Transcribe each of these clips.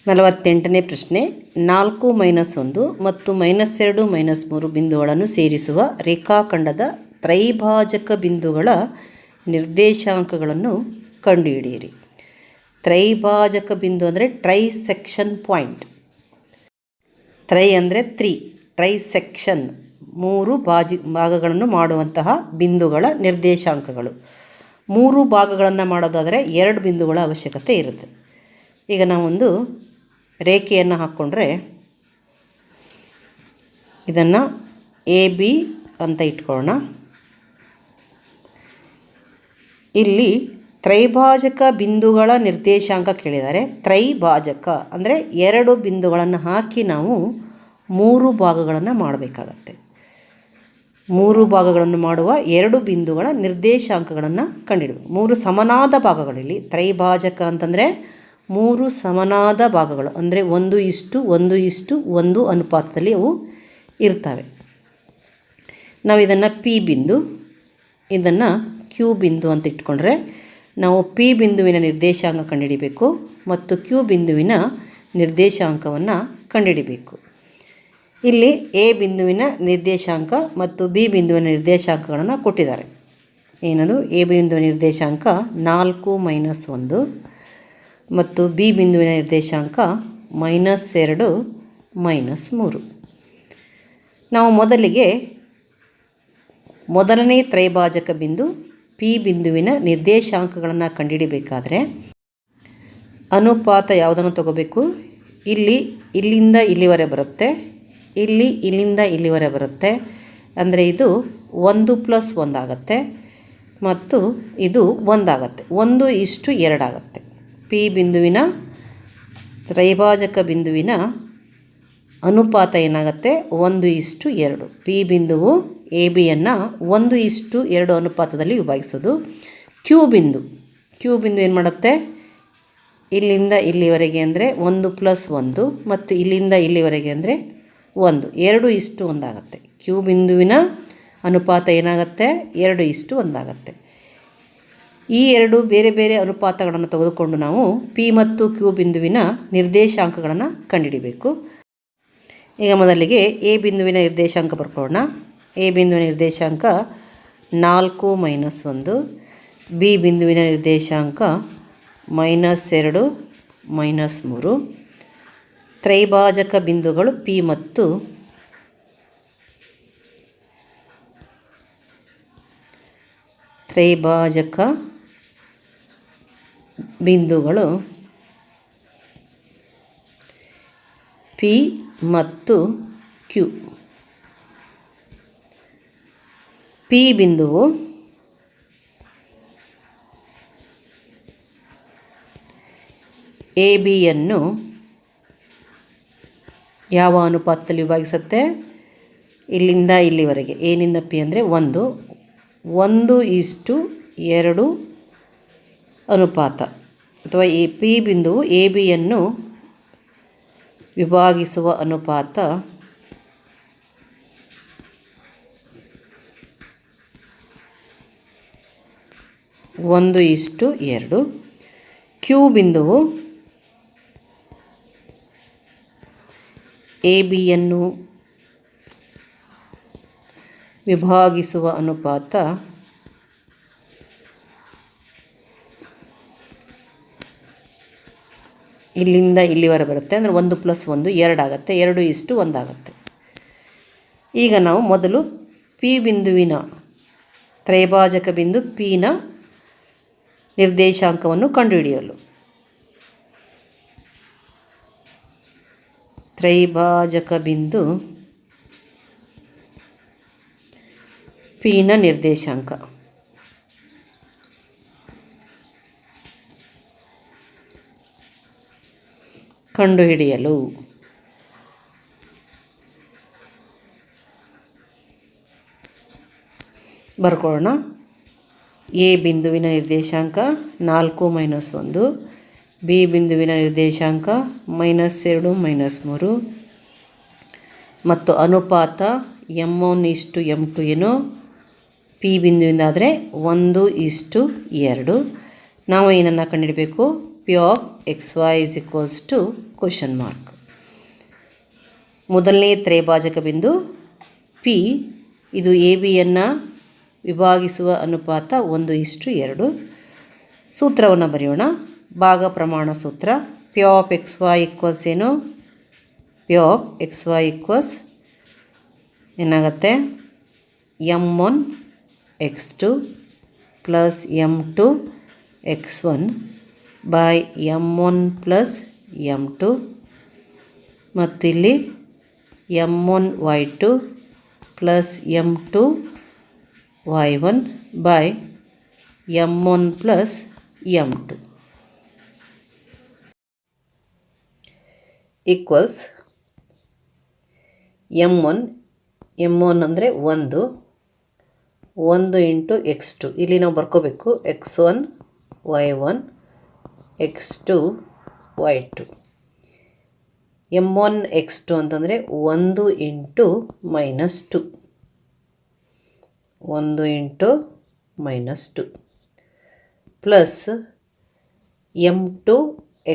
48ನೇ ಪ್ರಶ್ನೆ. 4 - 1 ಮತ್ತು -2 -3 ಬಿಂದುಗಳನ್ನು ಸೇರಿಸುವ ರೇಖಾಖಂಡದ ತ್ರೈಭಾಜಕ ಬಿಂದುಗಳ ನಿರ್ದೇಶಾಂಕಗಳನ್ನು ಕಂಡುಹಿಡಿಯಿರಿ. ತ್ರೈಭಾಜಕ ಬಿಂದು ಅಂದರೆ ಟ್ರೈಸೆಕ್ಷನ್ ಪಾಯಿಂಟ್. ತ್ರೈ ಅಂದರೆ 3, ಟ್ರೈಸೆಕ್ಷನ್ 3 ಭಾಗಗಳನ್ನು ಮಾಡುವಂತಹ ಬಿಂದುಗಳ ನಿರ್ದೇಶಾಂಕಗಳು. 3 ಭಾಗಗಳನ್ನು ಮಾಡೋದಾದರೆ 2 ಬಿಂದುಗಳ ಅವಶ್ಯಕತೆ ಇರುತ್ತೆ. ಈಗ ನಾವೊಂದು ರೇಖೆಯನ್ನು ಹಾಕ್ಕೊಂಡ್ರೆ ಇದನ್ನು AB ಅಂತ ಇಟ್ಕೊಳ್ಳೋಣ. ಇಲ್ಲಿ ತ್ರೈಭಾಜಕ ಬಿಂದುಗಳ ನಿರ್ದೇಶಾಂಕ ಕೇಳಿದ್ದಾರೆ. ತ್ರೈಭಾಜಕ ಅಂದರೆ 2 ಬಿಂದುಗಳನ್ನು ಹಾಕಿ ನಾವು 3 ಭಾಗಗಳನ್ನು ಮಾಡಬೇಕಾಗತ್ತೆ. 3 ಭಾಗಗಳನ್ನು ಮಾಡುವ 2 ಬಿಂದುಗಳ ನಿರ್ದೇಶಾಂಕಗಳನ್ನು ಕಂಡುಹಿಡಬೇಕು. 3 ಸಮನಾದ ಭಾಗಗಳಲ್ಲಿ ತ್ರೈಭಾಜಕ ಅಂತಂದರೆ 3 ಸಮನಾದ ಭಾಗಗಳು ಅಂದರೆ 1:1:1 ಅನುಪಾತದಲ್ಲಿ ಅವು ಇರ್ತವೆ. ನಾವು ಇದನ್ನು P ಬಿಂದು, ಇದನ್ನು Q ಬಿಂದು ಅಂತ ಇಟ್ಕೊಂಡ್ರೆ ನಾವು P ಬಿಂದುವಿನ ನಿರ್ದೇಶಾಂಕ ಕಂಡುಹಿಡಿಬೇಕು ಮತ್ತು Q ಬಿಂದುವಿನ ನಿರ್ದೇಶಾಂಕವನ್ನು ಕಂಡುಹಿಡಿಬೇಕು. ಇಲ್ಲಿ A ಬಿಂದುವಿನ ನಿರ್ದೇಶಾಂಕ ಮತ್ತು B ಬಿಂದುವಿನ ನಿರ್ದೇಶಾಂಕಗಳನ್ನು ಕೊಟ್ಟಿದ್ದಾರೆ. ಏನದು? A ಬಿಂದುವಿನ ನಿರ್ದೇಶಾಂಕ 4 - 1 ಮತ್ತು B ಬಿಂದುವಿನ ನಿರ್ದೇಶಾಂಕ -2 -3. ನಾವು ಮೊದಲಿಗೆ ಮೊದಲನೇ ತ್ರೈಭಾಜಕ ಬಿಂದು P ಬಿಂದುವಿನ ನಿರ್ದೇಶಾಂಕಗಳನ್ನು ಕಂಡುಹಿಡಿಬೇಕಾದ್ರೆ ಅನುಪಾತ ಯಾವುದನ್ನು ತಗೋಬೇಕು? ಇಲ್ಲಿಂದ ಇಲ್ಲಿವರೆಗೆ ಬರುತ್ತೆ, ಇಲ್ಲಿಂದ ಇಲ್ಲಿವರೆಗೆ ಬರುತ್ತೆ. ಅಂದರೆ ಇದು 1+1 ಆಗುತ್ತೆ ಮತ್ತು ಇದು 1 ಆಗುತ್ತೆ. 1:2 ಆಗುತ್ತೆ. P ಬಿಂದುವಿನ ತ್ರೈಭಾಜಕ ಬಿಂದುವಿನ ಅನುಪಾತ ಏನಾಗುತ್ತೆ? 1:2. P ಬಿಂದುವು ABಯನ್ನು 1:2 ಅನುಪಾತದಲ್ಲಿ ವಿಭಾಗಿಸೋದು. Q ಬಿಂದು ಏನು ಮಾಡುತ್ತೆ? ಇಲ್ಲಿಂದ ಇಲ್ಲಿವರೆಗೆ ಅಂದರೆ 1+1 ಮತ್ತು ಇಲ್ಲಿಂದ ಇಲ್ಲಿವರೆಗೆ ಅಂದರೆ 1, 2:1 ಆಗುತ್ತೆ. Q ಬಿಂದುವಿನ ಅನುಪಾತ ಏನಾಗುತ್ತೆ? 2:1 ಆಗುತ್ತೆ. ಈ 2 ಬೇರೆ ಬೇರೆ ಅನುಪಾತಗಳನ್ನು ತೆಗೆದುಕೊಂಡು ನಾವು P ಮತ್ತು Q ಬಿಂದುವಿನ ನಿರ್ದೇಶಾಂಕಗಳನ್ನು ಕಂಡುಹಿಡಿಬೇಕು. ಈಗ ಮೊದಲಿಗೆ A ಬಿಂದುವಿನ ನಿರ್ದೇಶಾಂಕ ಬರ್ಕೊಳ್ಳೋಣ. A ಬಿಂದುವಿನ ನಿರ್ದೇಶಾಂಕ 4 - 1, B ಬಿಂದುವಿನ ನಿರ್ದೇಶಾಂಕ -2 -3. ತ್ರೈಭಾಜಕ ಬಿಂದುಗಳು P ಮತ್ತು ತ್ರೈಭಾಜಕ ಬಿಂದುಗಳು P ಮತ್ತು Q. P ಬಿಂದುವು ABಯನ್ನು ಯಾವ ಅನುಪಾತದಲ್ಲಿ ವಿಭಾಗಿಸುತ್ತೆ? ಇಲ್ಲಿಂದ ಇಲ್ಲಿವರೆಗೆ ಏನಿಂದ P ಅಂದರೆ 1:2 ಅನುಪಾತ ಅಥವಾ ಈ P ಬಿಂದುವು ABಯನ್ನು ವಿಭಾಗಿಸುವ ಅನುಪಾತ 1:2. Q ಬಿಂದುವು ABಯನ್ನು ವಿಭಾಗಿಸುವ ಅನುಪಾತ 1 ಇಲ್ಲಿಂದ ಇಲ್ಲಿವರೆಗೆ ಬರುತ್ತೆ. ಅಂದರೆ 1+1 2 ಆಗುತ್ತೆ, 2:1 ಆಗುತ್ತೆ. ಈಗ ನಾವು ಮೊದಲು P ಬಿಂದುವಿನ ತ್ರೈಭಾಜಕ ಬಿಂದು Pನ ನಿರ್ದೇಶಾಂಕವನ್ನು ಕಂಡುಹಿಡಿಯಲು ತ್ರೈಭಾಜಕ ಬಿಂದು Pನ ನಿರ್ದೇಶಾಂಕ ಕಂಡುಹಿಡಿಯಲು ಬರ್ಕೊಳ್ಳೋಣ. A ಬಿಂದುವಿನ ನಿರ್ದೇಶಾಂಕ 4 - 1, B ಬಿಂದುವಿನ ನಿರ್ದೇಶಾಂಕ -2 -3 ಮತ್ತು ಅನುಪಾತ m1:m2 ಏನು? P ಬಿಂದುವಿಂದ ಆದರೆ 1:2. ನಾವು ಏನನ್ನು ಕಂಡುಹಿಡಬೇಕು? P of xy = question mark. ಮೊದಲನೇ ತ್ರೈಭಾಜಕ ಬಿಂದು ಪಿ, ಇದು ಎ ಬಿಯನ್ನು ವಿಭಾಗಿಸುವ ಅನುಪಾತ 1:2. ಸೂತ್ರವನ್ನು ಬರೆಯೋಣ. ಭಾಗ ಪ್ರಮಾಣ ಸೂತ್ರ. P of X Y equals ಏನು? P of X Y equals ಏನಾಗುತ್ತೆ? m1 x2 plus m2 x1 by m1 plus m2 ಮತ್ತು ಇಲ್ಲಿ m1 y2 plus m2 y1 by m1 plus m2 equals m1 ಅಂದರೆ 1 ಇಂಟು x2. ಇಲ್ಲಿ ನಾವು ಬರ್ಕೋಬೇಕು x1 y1 x2 y2. m1 x2 ಅಂತಂದರೆ 1 into -2, 1 into -2 plus m2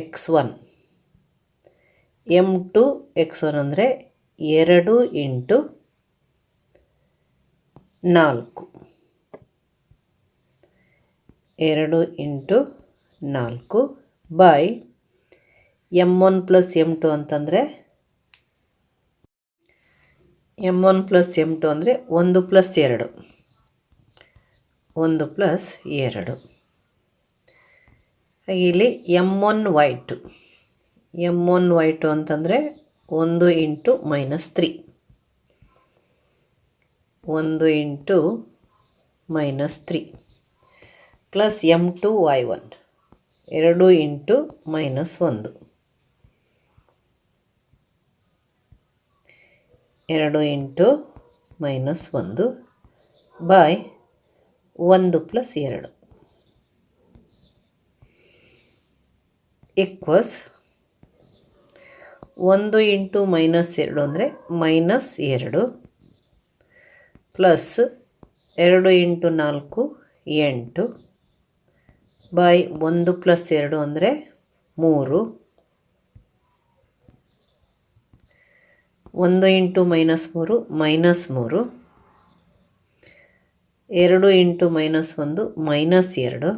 x1. m2 x1 ಅಂದರೆ 2 into 4, 2 into 4 by m1 plus m2 ಅಂತಂದರೆ m1 plus m2 ಅಂದರೆ 1 plus 2, 1 plus 2. ಹಾಗೆ ಇಲ್ಲಿ m1 y2 ಅಂತಂದರೆ 1 into -3, 1 into -3 plus m2 y1 2 into -1, 2 into -1 by 1 plus 2 equals 1 into -2 ಅಂದರೆ -2 plus 2 into 4 8 by 1 plus 2 ಅಂದರೆ 3, 1 into -3 -3, 2 into -1 -2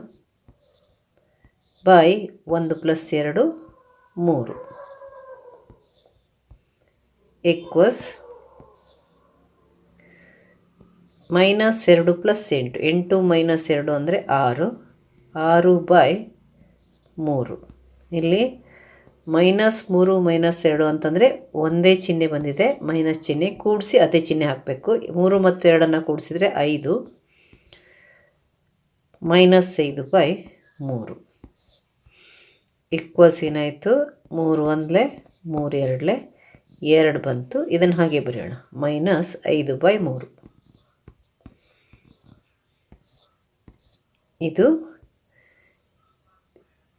by 1 plus 2 3 equals -2 plus 8, 8 -2 ಅಂದರೆ 6, 6 by 3. ಇಲ್ಲಿ -3 -2 ಅಂತಂದರೆ ಒಂದೇ ಚಿಹ್ನೆ ಬಂದಿದೆ, ಮೈನಸ್ ಚಿಹ್ನೆ ಕೂಡಿಸಿ ಅದೇ ಚಿಹ್ನೆ ಹಾಕಬೇಕು. 3 ಮತ್ತು 2 ಕೂಡಿಸಿದರೆ 5, -5 ಬೈ 3 ಈಕ್ವಲ್ಸ್ ಏನಾಯಿತು? 3 1 3 2 2 ಬಂತು. ಇದನ್ನು ಹಾಗೆ ಬರೆಯೋಣ, -5 ಬೈ 3. ಇದು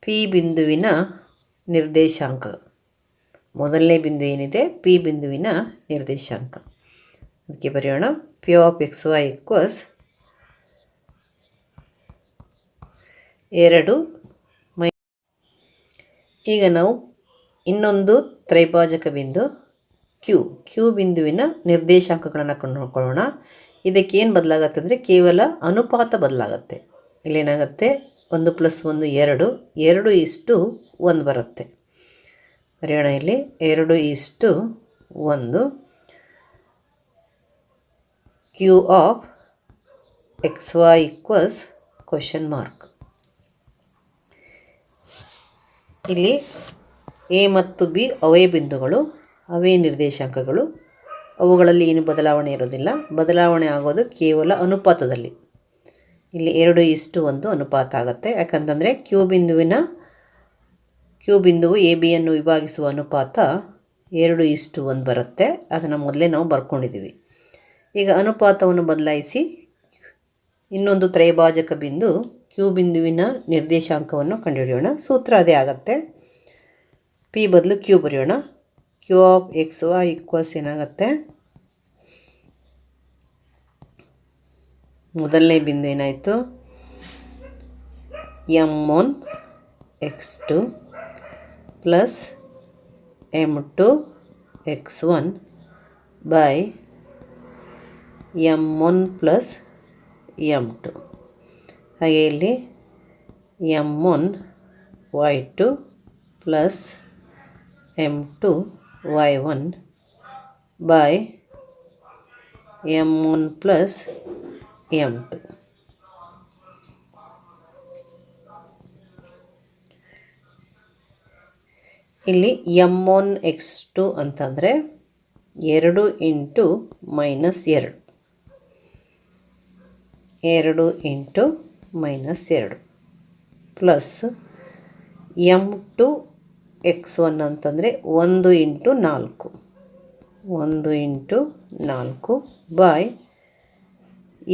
ಪಿ ಬಿಂದುವಿನ ನಿರ್ದೇಶಾಂಕ. ಮೊದಲನೇ ಬಿಂದು ಏನಿದೆ ಪಿ ಬಿಂದುವಿನ ನಿರ್ದೇಶಾಂಕ. ಅದಕ್ಕೆ ಬರೆಯೋಣ P of X Y equals 2. ಈಗ ನಾವು ಇನ್ನೊಂದು ತ್ರೈಭಾಜಕ ಬಿಂದು ಕ್ಯೂ ಬಿಂದುವಿನ ನಿರ್ದೇಶಾಂಕಗಳನ್ನು ಕಂಡುಕೊಳ್ಳೋಣ. ಇದಕ್ಕೇನು ಬದಲಾಗತ್ತೆ ಅಂದರೆ ಕೇವಲ ಅನುಪಾತ ಬದಲಾಗತ್ತೆ. ಇಲ್ಲೇನಾಗುತ್ತೆ? 1 + 1 2, 2:1 ಬರುತ್ತೆ. ಬರೆಯೋಣ ಇಲ್ಲಿ 2:1 Q of X Y equals question mark. ಇಲ್ಲಿ ಎ ಮತ್ತು ಬಿ ಅವೇ ಬಿಂದುಗಳು, ಅವೇ ನಿರ್ದೇಶಾಂಕಗಳು. ಅವುಗಳಲ್ಲಿ ಏನು ಬದಲಾವಣೆ ಇರೋದಿಲ್ಲ. ಬದಲಾವಣೆ ಆಗೋದು ಕೇವಲ ಅನುಪಾತದಲ್ಲಿ. ಇಲ್ಲಿ 2:1 ಅನುಪಾತ ಆಗುತ್ತೆ. ಯಾಕಂತಂದರೆ ಕ್ಯೂ ಬಿಂದುವು ಎ ಬಿಯನ್ನು ವಿಭಾಗಿಸುವ ಅನುಪಾತ 2:1 ಬರುತ್ತೆ. ಅದನ್ನು ಮೊದಲೇ ನಾವು ಬರ್ಕೊಂಡಿದ್ದೀವಿ. ಈಗ ಅನುಪಾತವನ್ನು ಬದಲಾಯಿಸಿ ಇನ್ನೊಂದು ತ್ರೈಭಾಜಕ ಬಿಂದು ಕ್ಯೂ ಬಿಂದುವಿನ ನಿರ್ದೇಶಾಂಕವನ್ನು ಕಂಡುಹಿಡಿಯೋಣ. ಸೂತ್ರ ಅದೇ ಆಗುತ್ತೆ. ಪಿ ಬದಲು ಕ್ಯೂ ಬರೆಯೋಣ. Q of X Y equals ಏನಾಗುತ್ತೆ? ಮೊದಲನೇ ಬಿಂದು ಏನಾಯಿತು? m1 x2 plus m2 x1 by m1 plus m2. ಹಾಗೆ ಇಲ್ಲಿ m1 y2 plus m2 y1 by m1 plus m2. ಇಲ್ಲಿ m1 x2 ಅಂತಂದರೆ 2 into minus 2, 2 into minus 2 plus m2 x1 ಅಂತಂದರೆ 1 into 4, 1 into 4 by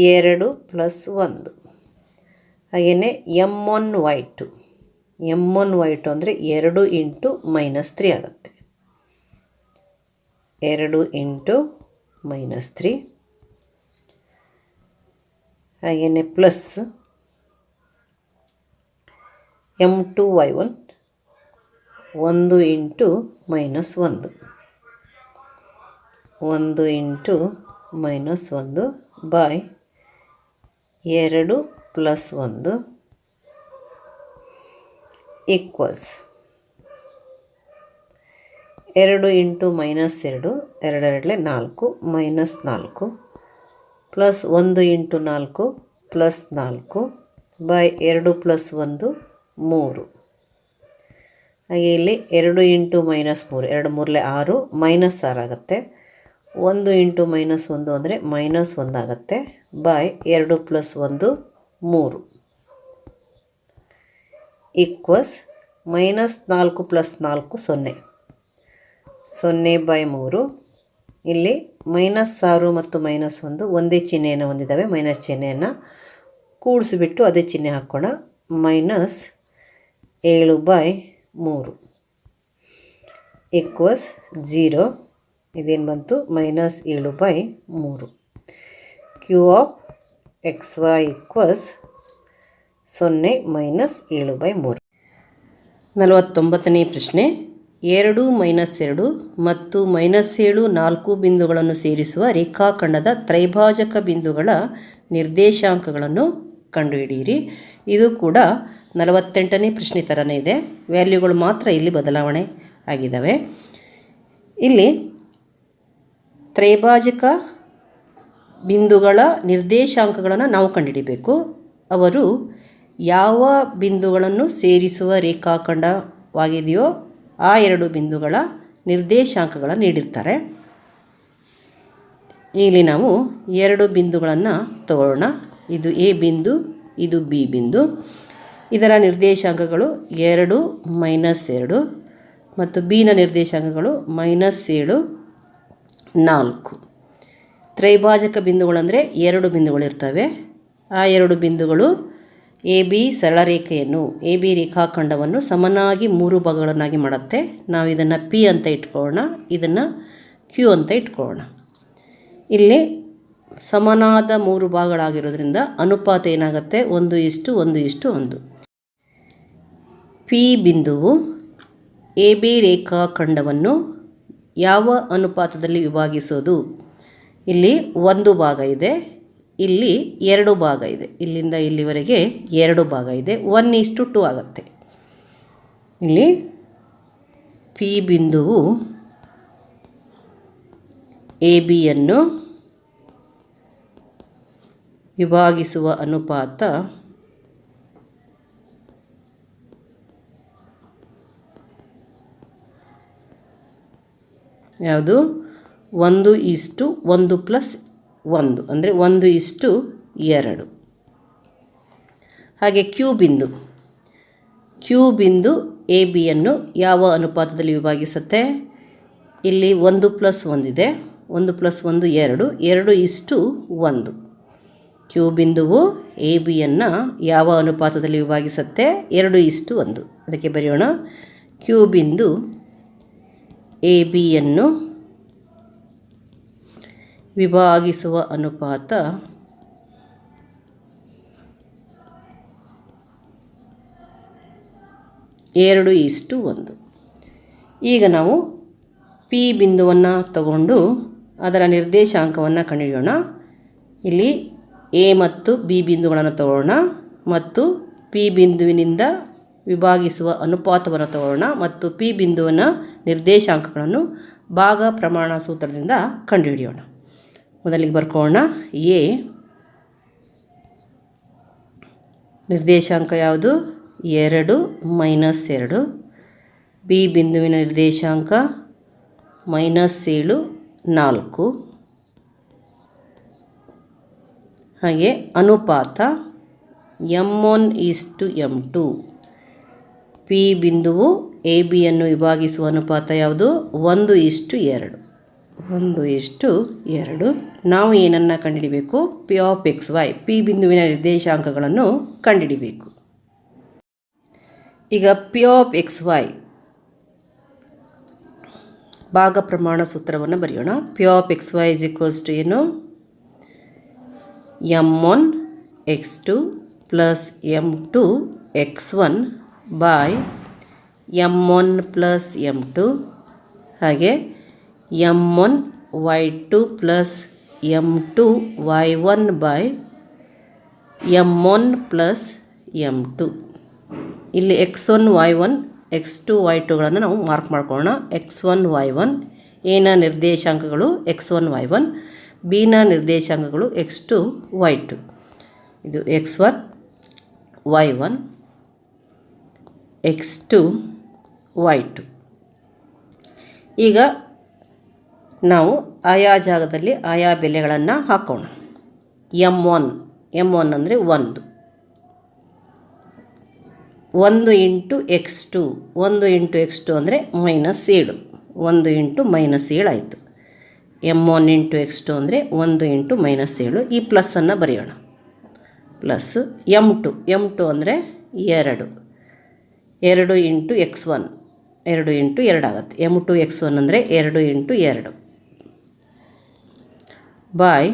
2 plus 1. ಹಾಗೆಯೇ m1 y2, m1 y2 ಅಂದರೆ 2 into minus 3 ಆಗುತ್ತೆ, 2 into minus 3. ಹಾಗೆಯೇ plus m2 y1 1 into minus 1, 1 into minus 1 by 2 plus 1 equals 2 into minus 2, 2 4 minus 4 plus 1 into 4 plus 4 by 2 plus 1 3. ಹಾಗೆ ಇಲ್ಲಿ 2 into minus 3, 2 3 6 minus 6 ಆಗುತ್ತೆ. 1 into minus 1 ಅಂದರೆ minus 1 ಆಗುತ್ತೆ by 2 plus 1 3 equals minus 4 plus 4 0, 0 by 3. ಇಲ್ಲಿ minus 6 ಮತ್ತು minus 1 ಒಂದೇ ಚಿಹ್ನೆಯನ್ನು ಹೊಂದಿದ್ದಾವೆ. Minus ಚಿಹ್ನೆಯನ್ನು ಕೂಡಿಸಿಬಿಟ್ಟು ಅದೇ ಚಿಹ್ನೆ ಹಾಕೋಣ. Minus 7 by 3 equals 0. ಇದೇನು ಬಂತು? Minus 7 by 3. Q of X Y equals 0 minus 7 by 3. 49ನೇ ಪ್ರಶ್ನೆ. 2 ಮೈನಸ್ 2 ಮತ್ತು ಮೈನಸ್ 7 4 ಬಿಂದುಗಳನ್ನು ಸೇರಿಸುವ ರೇಖಾಖಂಡದ ತ್ರೈಭಾಜಕ ಬಿಂದುಗಳ ನಿರ್ದೇಶಾಂಕಗಳನ್ನು ಕಂಡುಹಿಡಿಯಿರಿ. ಇದು ಕೂಡ 48ನೇ ಪ್ರಶ್ನೆ ಥರನೇ ಇದೆ. ವ್ಯಾಲ್ಯೂಗಳು ಮಾತ್ರ ಇಲ್ಲಿ ಬದಲಾವಣೆ ಆಗಿದ್ದಾವೆ. ಇಲ್ಲಿ ತ್ರೈಭಾಜಕ ಬಿಂದುಗಳ ನಿರ್ದೇಶಾಂಕಗಳನ್ನು ನಾವು ಕಂಡುಹಿಡಿಬೇಕು. ಅವರು ಯಾವ ಬಿಂದುಗಳನ್ನು ಸೇರಿಸುವ ರೇಖಾಖಂಡವಾಗಿದೆಯೋ ಆ 2 ಬಿಂದುಗಳ ನಿರ್ದೇಶಾಂಕಗಳನ್ನು ನೀಡಿರ್ತಾರೆ. ಇಲ್ಲಿ ನಾವು 2 ಬಿಂದುಗಳನ್ನು ತಗೊಳ್ಳೋಣ. ಇದು ಎ ಬಿಂದು, ಇದು ಬಿ ಬಿಂದು. ಇದರ ನಿರ್ದೇಶಾಂಕಗಳು 2 ಮೈನಸ್ 2 ಮತ್ತು ಬಿನ ನಿರ್ದೇಶಾಂಕಗಳು ಮೈನಸ್ 7 4. ತ್ರೈಭಾಜಕ ಬಿಂದುಗಳಂದರೆ 2 ಬಿಂದುಗಳಿರ್ತವೆ. ಆ 2 ಬಿಂದುಗಳು ಎ ಬಿ ಸರಳ ರೇಖೆಯನ್ನು, ಎ ಬಿ ರೇಖಾಖಂಡವನ್ನು ಸಮನಾಗಿ 3 ಭಾಗಗಳನ್ನಾಗಿ ಮಾಡುತ್ತೆ. ನಾವು ಇದನ್ನು ಪಿ ಅಂತ ಇಟ್ಕೊಳ್ಳೋಣ, ಇದನ್ನು ಕ್ಯೂ ಅಂತ ಇಟ್ಕೊಳ್ಳೋಣ. ಇಲ್ಲಿ ಸಮನಾದ 3 ಭಾಗಗಳಾಗಿರೋದ್ರಿಂದ ಅನುಪಾತ ಏನಾಗುತ್ತೆ? 1:1:1. ಪಿ ಬಿಂದುವು ಎ ಬಿ ರೇಖಾಖಂಡವನ್ನು ಯಾವ ಅನುಪಾತದಲ್ಲಿ ವಿಭಾಗಿಸೋದು? ಇಲ್ಲಿ 1 ಭಾಗ ಇದೆ, ಇಲ್ಲಿ 2 ಭಾಗ ಇದೆ. ಇಲ್ಲಿಂದ ಇಲ್ಲಿವರೆಗೆ 2 ಭಾಗ ಇದೆ. 1:2 ಆಗುತ್ತೆ. ಇಲ್ಲಿ ಪಿ ಬಿಂದುವು ಎ ಬಿಯನ್ನು ವಿಭಾಗಿಸುವ ಅನುಪಾತ ಯಾವುದು? 1:1+1 ಅಂದರೆ 1:2. ಹಾಗೆ ಕ್ಯೂ ಬಿಂದು ಎ ಬಿಯನ್ನು ಯಾವ ಅನುಪಾತದಲ್ಲಿ ವಿಭಾಗಿಸುತ್ತೆ? ಇಲ್ಲಿ 1+1 ಇದೆ. 1+1 2, 2:1. ಕ್ಯೂ ಬಿಂದುವು ಎ ಬಿಯನ್ನು ಯಾವ ಅನುಪಾತದಲ್ಲಿ ವಿಭಾಗಿಸುತ್ತೆ? 2:1. ಅದಕ್ಕೆ ಬರೆಯೋಣ. ಕ್ಯೂ ಬಿಂದು ಎ ಬಿಯನ್ನು ವಿಭಾಗಿಸುವ ಅನುಪಾತ 2:1. ಈಗ ನಾವು ಪಿ ಬಿಂದುವನ್ನು ತಗೊಂಡು ಅದರ ನಿರ್ದೇಶಾಂಕವನ್ನು ಕಂಡುಹಿಡಿಯೋಣ. ಇಲ್ಲಿ ಎ ಮತ್ತು ಬಿ ಬಿಂದುಗಳನ್ನು ತಗೊಳ್ಳೋಣ ಮತ್ತು ಪಿ ಬಿಂದುವಿನಿಂದ ವಿಭಾಗಿಸುವ ಅನುಪಾತವನ್ನು ತಗೊಳ್ಳೋಣ ಮತ್ತು ಪಿ ಬಿಂದುವಿನ ನಿರ್ದೇಶಾಂಕಗಳನ್ನು ಭಾಗ ಪ್ರಮಾಣ ಸೂತ್ರದಿಂದ ಕಂಡುಹಿಡಿಯೋಣ. ಮೊದಲಿಗೆ ಬರ್ಕೊಳ್ಳೋಣ. ಎ ನಿರ್ದೇಶಾಂಕ ಯಾವುದು? 2 - 2. ಬಿ ಬಿಂದುವಿನ ನಿರ್ದೇಶಾಂಕ -7 4. ಹಾಗೆ ಅನುಪಾತ m1:m2. ಪಿ ಬಿಂದುವು ಎ ಬಿಯನ್ನು ವಿಭಾಗಿಸುವ ಅನುಪಾತ ಯಾವುದು? 1:2. 1:2. ನಾವು ಏನನ್ನು ಕಂಡುಹಿಡಿಬೇಕು? P of X Y, P ಬಿಂದುವಿನ ನಿರ್ದೇಶಾಂಕಗಳನ್ನು ಕಂಡುಹಿಡಿಬೇಕು. ಈಗ ಪಿ ಆಫ್ ಎಕ್ಸ್ ವೈ ಭಾಗ ಪ್ರಮಾಣ ಸೂತ್ರವನ್ನು ಬರೆಯೋಣ. P of X Y is equals to ಏನು? m1x2 + m2x1 by m1 + m2 ಹಾಗೆ m1y2 + m2y1 by m1 + m2. ಇಲ್ಲಿ x1 y1 x2 y2ಗಳನ್ನು ನಾವು ಮಾರ್ಕ್ ಮಾಡ್ಕೊಳ್ಳೋಣ. x1 y1 ಎನ ನಿರ್ದೇಶಾಂಕಗಳು x1 y1, ಬಿನ ನಿರ್ದೇಶಾಂಕಗಳು x2 y2. ಇದು x1 y1 x2 y2. ಈಗ ನಾವು ಆಯಾ ಜಾಗದಲ್ಲಿ ಆಯಾ ಬೆಲೆಗಳನ್ನು ಹಾಕೋಣ. m1 ಅಂದರೆ 1 × x2. 1 × x2 ಅಂದರೆ -7. 1 × -7 ಆಯಿತು. m1 × x2 ಅಂದರೆ 1 × -7. ಈ ಪ್ಲಸ್ಸನ್ನು ಬರೆಯೋಣ. ಪ್ಲಸ್ m2 ಅಂದರೆ 2. 2 × x1 2 × 2 ಆಗುತ್ತೆ. m2 x1 ಅಂದರೆ 2 × 2 ಬಾಯ್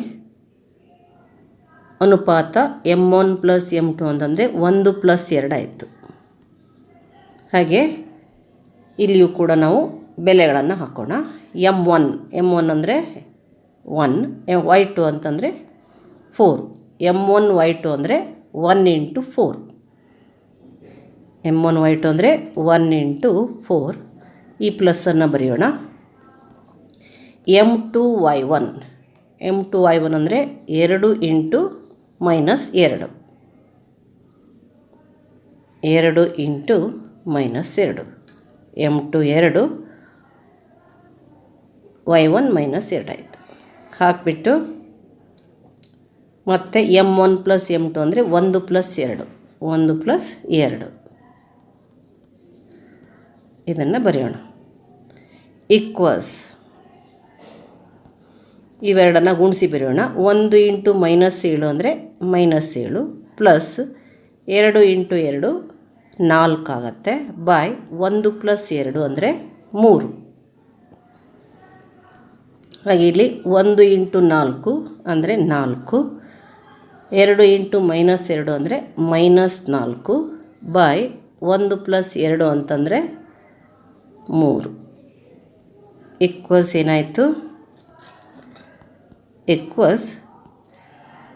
ಅನುಪಾತ m1 + m2 ಅಂತಂದರೆ 1 + 2 ಆಯಿತು. ಹಾಗೆ ಇಲ್ಲಿಯೂ ಕೂಡ ನಾವು ಬೆಲೆಗಳನ್ನು ಹಾಕೋಣ. m1 ಅಂದರೆ 1, y2 ಅಂತಂದರೆ 4. m1 y2 ಅಂದರೆ 1 × 4. m1 y2 ಅಂದರೆ 1 × 4. ಈ ಪ್ಲಸ್ಸನ್ನು ಬರೆಯೋಣ. m2 y1 ಅಂದರೆ 2 × -2. 2 × -2. m2 2 y1 -2 ಆಯಿತು. ಹಾಕಿಬಿಟ್ಟು ಮತ್ತು m1 + m2 ಅಂದರೆ 1 + 2. 1 + 2 ಇದನ್ನು ಬರೆಯೋಣ. ಈಕ್ವಲ್ಸ್ ಇವೆರಡನ್ನು ಗುಣಿಸಿ ಬರೆಯೋಣ. 1 × -7 ಅಂದರೆ -7 ಪ್ಲಸ್ 2 × 2 4 ಆಗುತ್ತೆ ಬೈ 1 + 2 ಅಂದರೆ 3. ಹಾಗೆ ಇಲ್ಲಿ 1 × 4 ಅಂದರೆ 4. 2 × -2 ಅಂದರೆ -4 ಬೈ 1 + 2 ಅಂತಂದರೆ 3. ಈಕ್ವಲ್ಸ್ ಏನಾಯಿತು? ಈಕ್ವಲ್ಸ್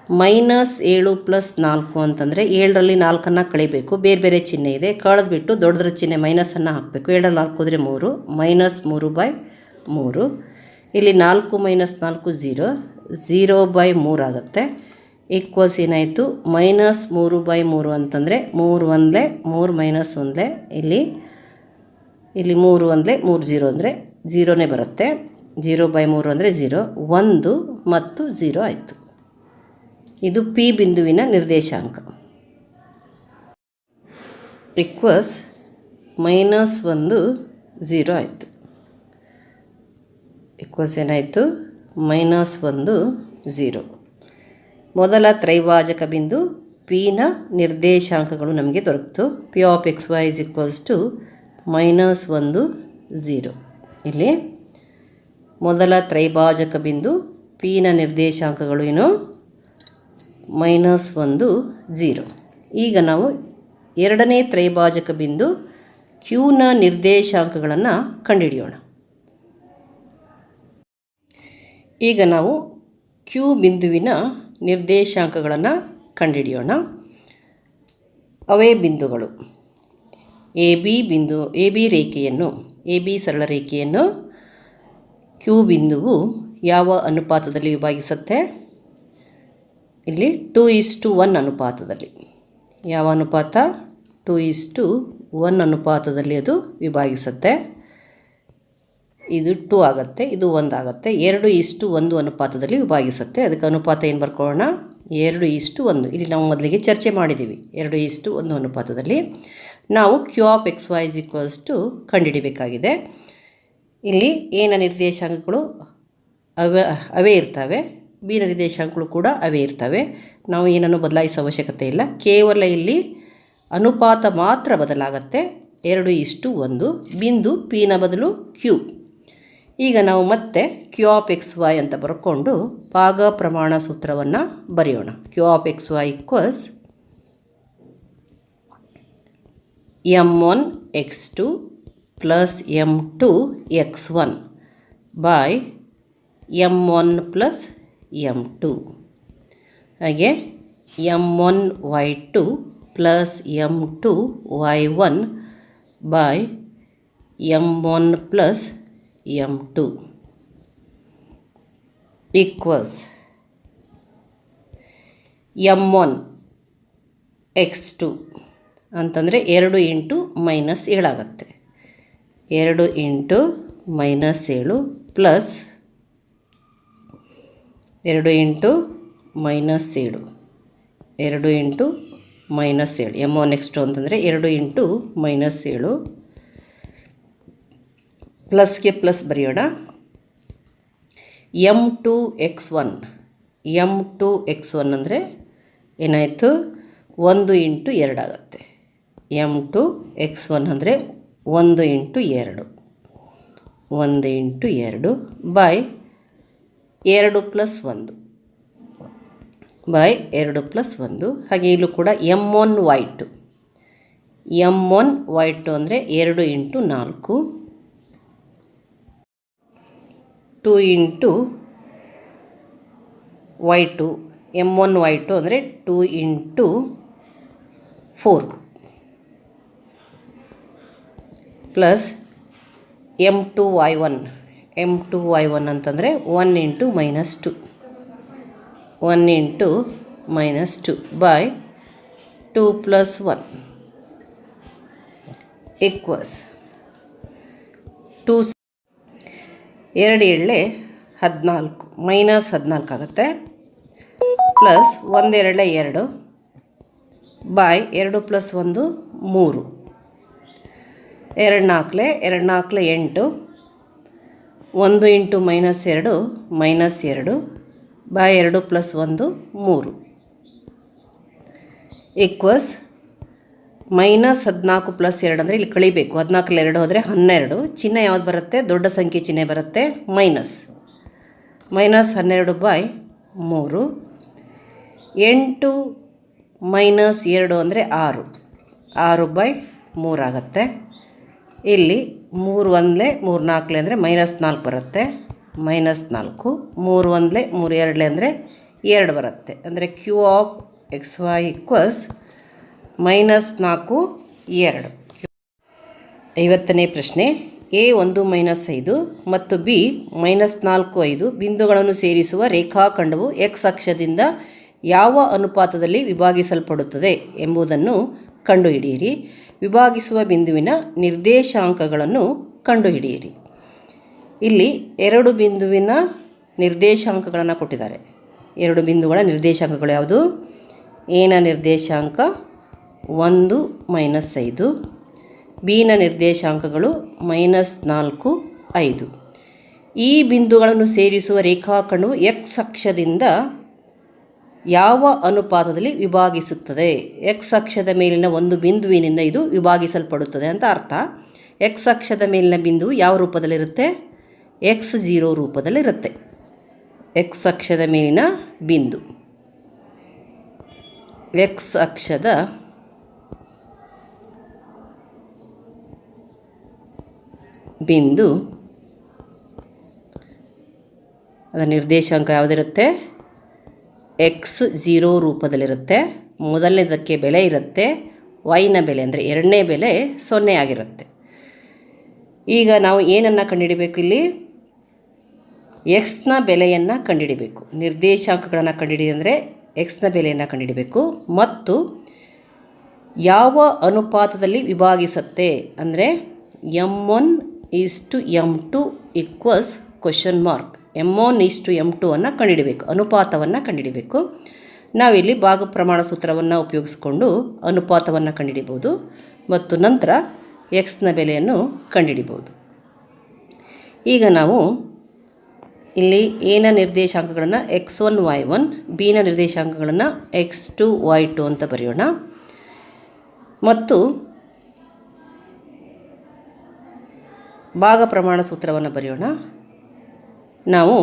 -7 + 4 ಅಂತಂದರೆ 7ರಲ್ಲಿ 4ಅನ್ನು ಕಳಿಬೇಕು. ಬೇರೆ ಬೇರೆ ಚಿಹ್ನೆ ಇದೆ, ಕಳೆದ್ಬಿಟ್ಟು ದೊಡ್ಡದ್ರ ಚಿಹ್ನೆ ಮೈನಸನ್ನು ಹಾಕಬೇಕು. 7ರಲ್ಲಿ 4 ಹೋದರೆ 3 -3/3. ಇಲ್ಲಿ 4 - 4 0, 0/3 ಆಗುತ್ತೆ. ಈಕ್ವಲ್ಸ್ ಏನಾಯಿತು? -3/3 ಅಂತಂದರೆ 3 1 3 -1 ಇಲ್ಲಿ 3 1 3 0 ಅಂದರೆ 0ನೇ ಬರುತ್ತೆ. 0/3 ಅಂದರೆ 0, 1 ಮತ್ತು 0 ಆಯಿತು. ಇದು ಪಿ ಬಿಂದುವಿನ ನಿರ್ದೇಶಾಂಕ. ಈಕ್ವಲ್ಸ್ -1 0 ಆಯಿತು. ಈಕ್ವಲ್ಸ್ ಏನಾಯಿತು? -1 0. ಮೊದಲ ತ್ರೈಭಾಜಕ ಬಿಂದು ಪಿನ ನಿರ್ದೇಶಾಂಕಗಳು ನಮಗೆ ದೊರಕಿತು. P of X Y is equals to -1 0. ಇಲ್ಲಿ ಮೊದಲ ತ್ರೈಭಾಜಕ ಬಿಂದು ಪಿನ ನಿರ್ದೇಶಾಂಕಗಳು ಏನು? -1 0. ಈಗ ನಾವು ಎರಡನೇ ತ್ರೈಭಾಜಕ ಬಿಂದು ಕ್ಯೂನ ನಿರ್ದೇಶಾಂಕಗಳನ್ನು ಕಂಡುಹಿಡಿಯೋಣ. ಈಗ ನಾವು ಕ್ಯೂ ಬಿಂದುವಿನ ನಿರ್ದೇಶಾಂಕಗಳನ್ನು ಕಂಡುಹಿಡಿಯೋಣ. ಅವೇ ಬಿಂದುಗಳು ಎ ಬಿ ರೇಖೆಯನ್ನು ಸರಳ ರೇಖೆಯನ್ನು ಕ್ಯೂ ಬಿಂದುವು ಯಾವ ಅನುಪಾತದಲ್ಲಿ ವಿಭಾಗಿಸುತ್ತೆ? ಇಲ್ಲಿ 2:1 ಅನುಪಾತದಲ್ಲಿ. ಯಾವ ಅನುಪಾತ? 2:1 ಅನುಪಾತದಲ್ಲಿ ಅದು ವಿಭಾಗಿಸುತ್ತೆ. ಇದು 2 ಆಗುತ್ತೆ, ಇದು 1 ಆಗುತ್ತೆ. 2:1 ಅನುಪಾತದಲ್ಲಿ ವಿಭಾಗಿಸುತ್ತೆ. ಅದಕ್ಕೆ ಅನುಪಾತ ಏನು ಬರ್ಕೊಳ್ಳೋಣ? 2:1. ಇಲ್ಲಿ ನಾವು ಮೊದಲಿಗೆ ಚರ್ಚೆ ಮಾಡಿದ್ದೀವಿ. 2:1 ಅನುಪಾತದಲ್ಲಿ ನಾವು Q of X Y is equals to ಕಂಡುಹಿಡಿಬೇಕಾಗಿದೆ. ಇಲ್ಲಿ ಎನ ನಿರ್ದೇಶಾಂಕಗಳು ಅವೇ ಇರ್ತವೆ, ಬಿ ನಿರ್ದೇಶಾಂಕಗಳು ಕೂಡ ಅವೇ ಇರ್ತವೆ. ನಾವು ಏನನ್ನು ಬದಲಾಯಿಸೋ ಅವಶ್ಯಕತೆ ಇಲ್ಲ. ಕೇವಲ ಇಲ್ಲಿ ಅನುಪಾತ ಮಾತ್ರ ಬದಲಾಗುತ್ತೆ. 2:1 ಬಿಂದು ಪಿನ ಬದಲು ಕ್ಯೂ. ಈಗ ನಾವು ಮತ್ತೆ ಕ್ಯೂ ಆಫ್ ಎಕ್ಸ್ ವೈ ಅಂತ ಬರ್ಕೊಂಡು ಭಾಗ ಪ್ರಮಾಣ ಸೂತ್ರವನ್ನು ಬರೆಯೋಣ. Q of X Y equals m1 x2 plus m2 x1 by m1 plus m2 ಹಾಗೆ m1 y2 plus m2 y1 by m1 plus m2 equals m1 x2 ಅಂತಂದರೆ 2 ಇಂಟು -7 ಆಗುತ್ತೆ. 2 into -7 plus 2 into -7 2 into -7 m1 x2 ಅಂತಂದರೆ 2 into -7 ಪ್ಲಸ್ಗೆ plus ಬರೆಯೋಣ. m2 x1 ಅಂದರೆ ಏನಾಯಿತು? 1 into 2 ಆಗುತ್ತೆ. m2 x1 ಅಂದರೆ 1 into 2 1 into 2 by 2 plus 1 by 2 plus 1. ಹಾಗೆ ಇಲ್ಲೂ ಕೂಡ m1 y2 ಅಂದರೆ 2 into 4 2 into y2 m1 y2 ಅಂದರೆ 2 ಇಂಟು 4 ಪ್ಲಸ್ m2 y1 ಅಂತಂದರೆ 1 into -2 1 into -2 by 2 plus 1 equals 2 2 ಎಳ್ಳೆ 14 -14 ಆಗುತ್ತೆ. Plus 1 2 2 by 2 plus 1 3 2 4 8 1 into -2 -2 by 2 plus 1 3 equals -14 plus 2 ಅಂದರೆ ಇಲ್ಲಿ ಕಳಿಬೇಕು. 14 2 ಹೋದರೆ 12. ಚಿಹ್ನೆ ಯಾವ್ದು ಬರುತ್ತೆ? ದೊಡ್ಡ ಸಂಖ್ಯೆ ಚಿಹ್ನೆ ಬರುತ್ತೆ, -12 ಬೈ 3 8 -2 ಅಂದರೆ 6 ಬೈ 3 ಆಗುತ್ತೆ. ಇಲ್ಲಿ 3 1 3 4 ಅಂದರೆ -4 ಬರುತ್ತೆ. -4 3 1 3 2 ಅಂದರೆ 2 ಬರುತ್ತೆ. ಅಂದರೆ Q of X Y equals -4 2. 50ನೇ ಪ್ರಶ್ನೆ. ಎ 1 -5 ಮತ್ತು ಬಿ -4 5 ಬಿಂದುಗಳನ್ನು ಸೇರಿಸುವ ರೇಖಾಖಂಡವು ಎಕ್ಸ್ ಅಕ್ಷದಿಂದ ಯಾವ ಅನುಪಾತದಲ್ಲಿ ವಿಭಾಗಿಸಲ್ಪಡುತ್ತದೆ ಎಂಬುದನ್ನು ಕಂಡುಹಿಡಿಯಿರಿ. ವಿಭಾಗಿಸುವ ಬಿಂದುವಿನ ನಿರ್ದೇಶಾಂಕಗಳನ್ನು ಕಂಡುಹಿಡಿಯಿರಿ. ಇಲ್ಲಿ 2 ಬಿಂದುವಿನ ನಿರ್ದೇಶಾಂಕಗಳನ್ನು ಕೊಟ್ಟಿದ್ದಾರೆ. 2 ಬಿಂದುಗಳ ನಿರ್ದೇಶಾಂಕಗಳು ಯಾವುದು? ಎನ ನಿರ್ದೇಶಾಂಕ 1 -5, ಬಿನ ನಿರ್ದೇಶಾಂಕಗಳು -4 5. ಈ ಬಿಂದುಗಳನ್ನು ಸೇರಿಸುವ ರೇಖಾಖಂಡವು ಎಕ್ಸ್ ಅಕ್ಷದಿಂದ ಯಾವ ಅನುಪಾತದಲ್ಲಿ ವಿಭಾಗಿಸುತ್ತದೆ? ಎಕ್ಸ್ ಅಕ್ಷದ ಮೇಲಿನ ಒಂದು ಬಿಂದುವಿನಿಂದ ಇದು ವಿಭಾಗಿಸಲ್ಪಡುತ್ತದೆ ಅಂತ ಅರ್ಥ. ಎಕ್ಸ್ ಅಕ್ಷದ ಮೇಲಿನ ಬಿಂದುವು ಯಾವ ರೂಪದಲ್ಲಿರುತ್ತೆ? x0 ರೂಪದಲ್ಲಿರುತ್ತೆ. ಎಕ್ಸ್ ಅಕ್ಷದ ಮೇಲಿನ ಬಿಂದು ಎಕ್ಸ್ ಅಕ್ಷದ ಬಿಂದು ಅದರ ನಿರ್ದೇಶಾಂಕ ಯಾವುದಿರುತ್ತೆ, x0 ರೂಪದಲ್ಲಿರುತ್ತೆ. ಮೊದಲನೇದಕ್ಕೆ ಬೆಲೆ ಇರುತ್ತೆ, y-ನ ಬೆಲೆ ಅಂದರೆ ಎರಡನೇ ಬೆಲೆ 0 ಆಗಿರುತ್ತೆ. ಈಗ ನಾವು ಏನನ್ನು ಕಂಡುಹಿಡಿಬೇಕು, ಇಲ್ಲಿ x-ನ ಬೆಲೆಯನ್ನು ಕಂಡುಹಿಡಿಬೇಕು. ನಿರ್ದೇಶಾಂಕಗಳನ್ನು ಕಂಡುಹಿಡಿದರೆ x-ನ ಬೆಲೆಯನ್ನು ಕಂಡುಹಿಡಿಬೇಕು ಮತ್ತು ಯಾವ ಅನುಪಾತದಲ್ಲಿ ವಿಭಾಗಿಸುತ್ತೆ ಅಂದರೆ m1:m2 equals question mark. m1:m2 ಅನ್ನು ಕಂಡುಹಿಡಬೇಕು, ಅನುಪಾತವನ್ನು ಕಂಡುಹಿಡಬೇಕು. ನಾವಿಲ್ಲಿ ಭಾಗ ಪ್ರಮಾಣ ಸೂತ್ರವನ್ನು ಉಪಯೋಗಿಸಿಕೊಂಡು ಅನುಪಾತವನ್ನು ಕಂಡುಹಿಡಿಬೋದು ಮತ್ತು ನಂತರ x-ನ ಬೆಲೆಯನ್ನು ಕಂಡುಹಿಡಿಬೋದು. ಈಗ ನಾವು ಇಲ್ಲಿ a-ನ ನಿರ್ದೇಶಾಂಕಗಳನ್ನು x1 y1, b-ನ ನಿರ್ದೇಶಾಂಕಗಳನ್ನು x2 y2 ಅಂತ ಬರೆಯೋಣ ಮತ್ತು ಭಾಗ ಪ್ರಮಾಣ ಸೂತ್ರವನ್ನು ಬರೆಯೋಣ. ನಾವು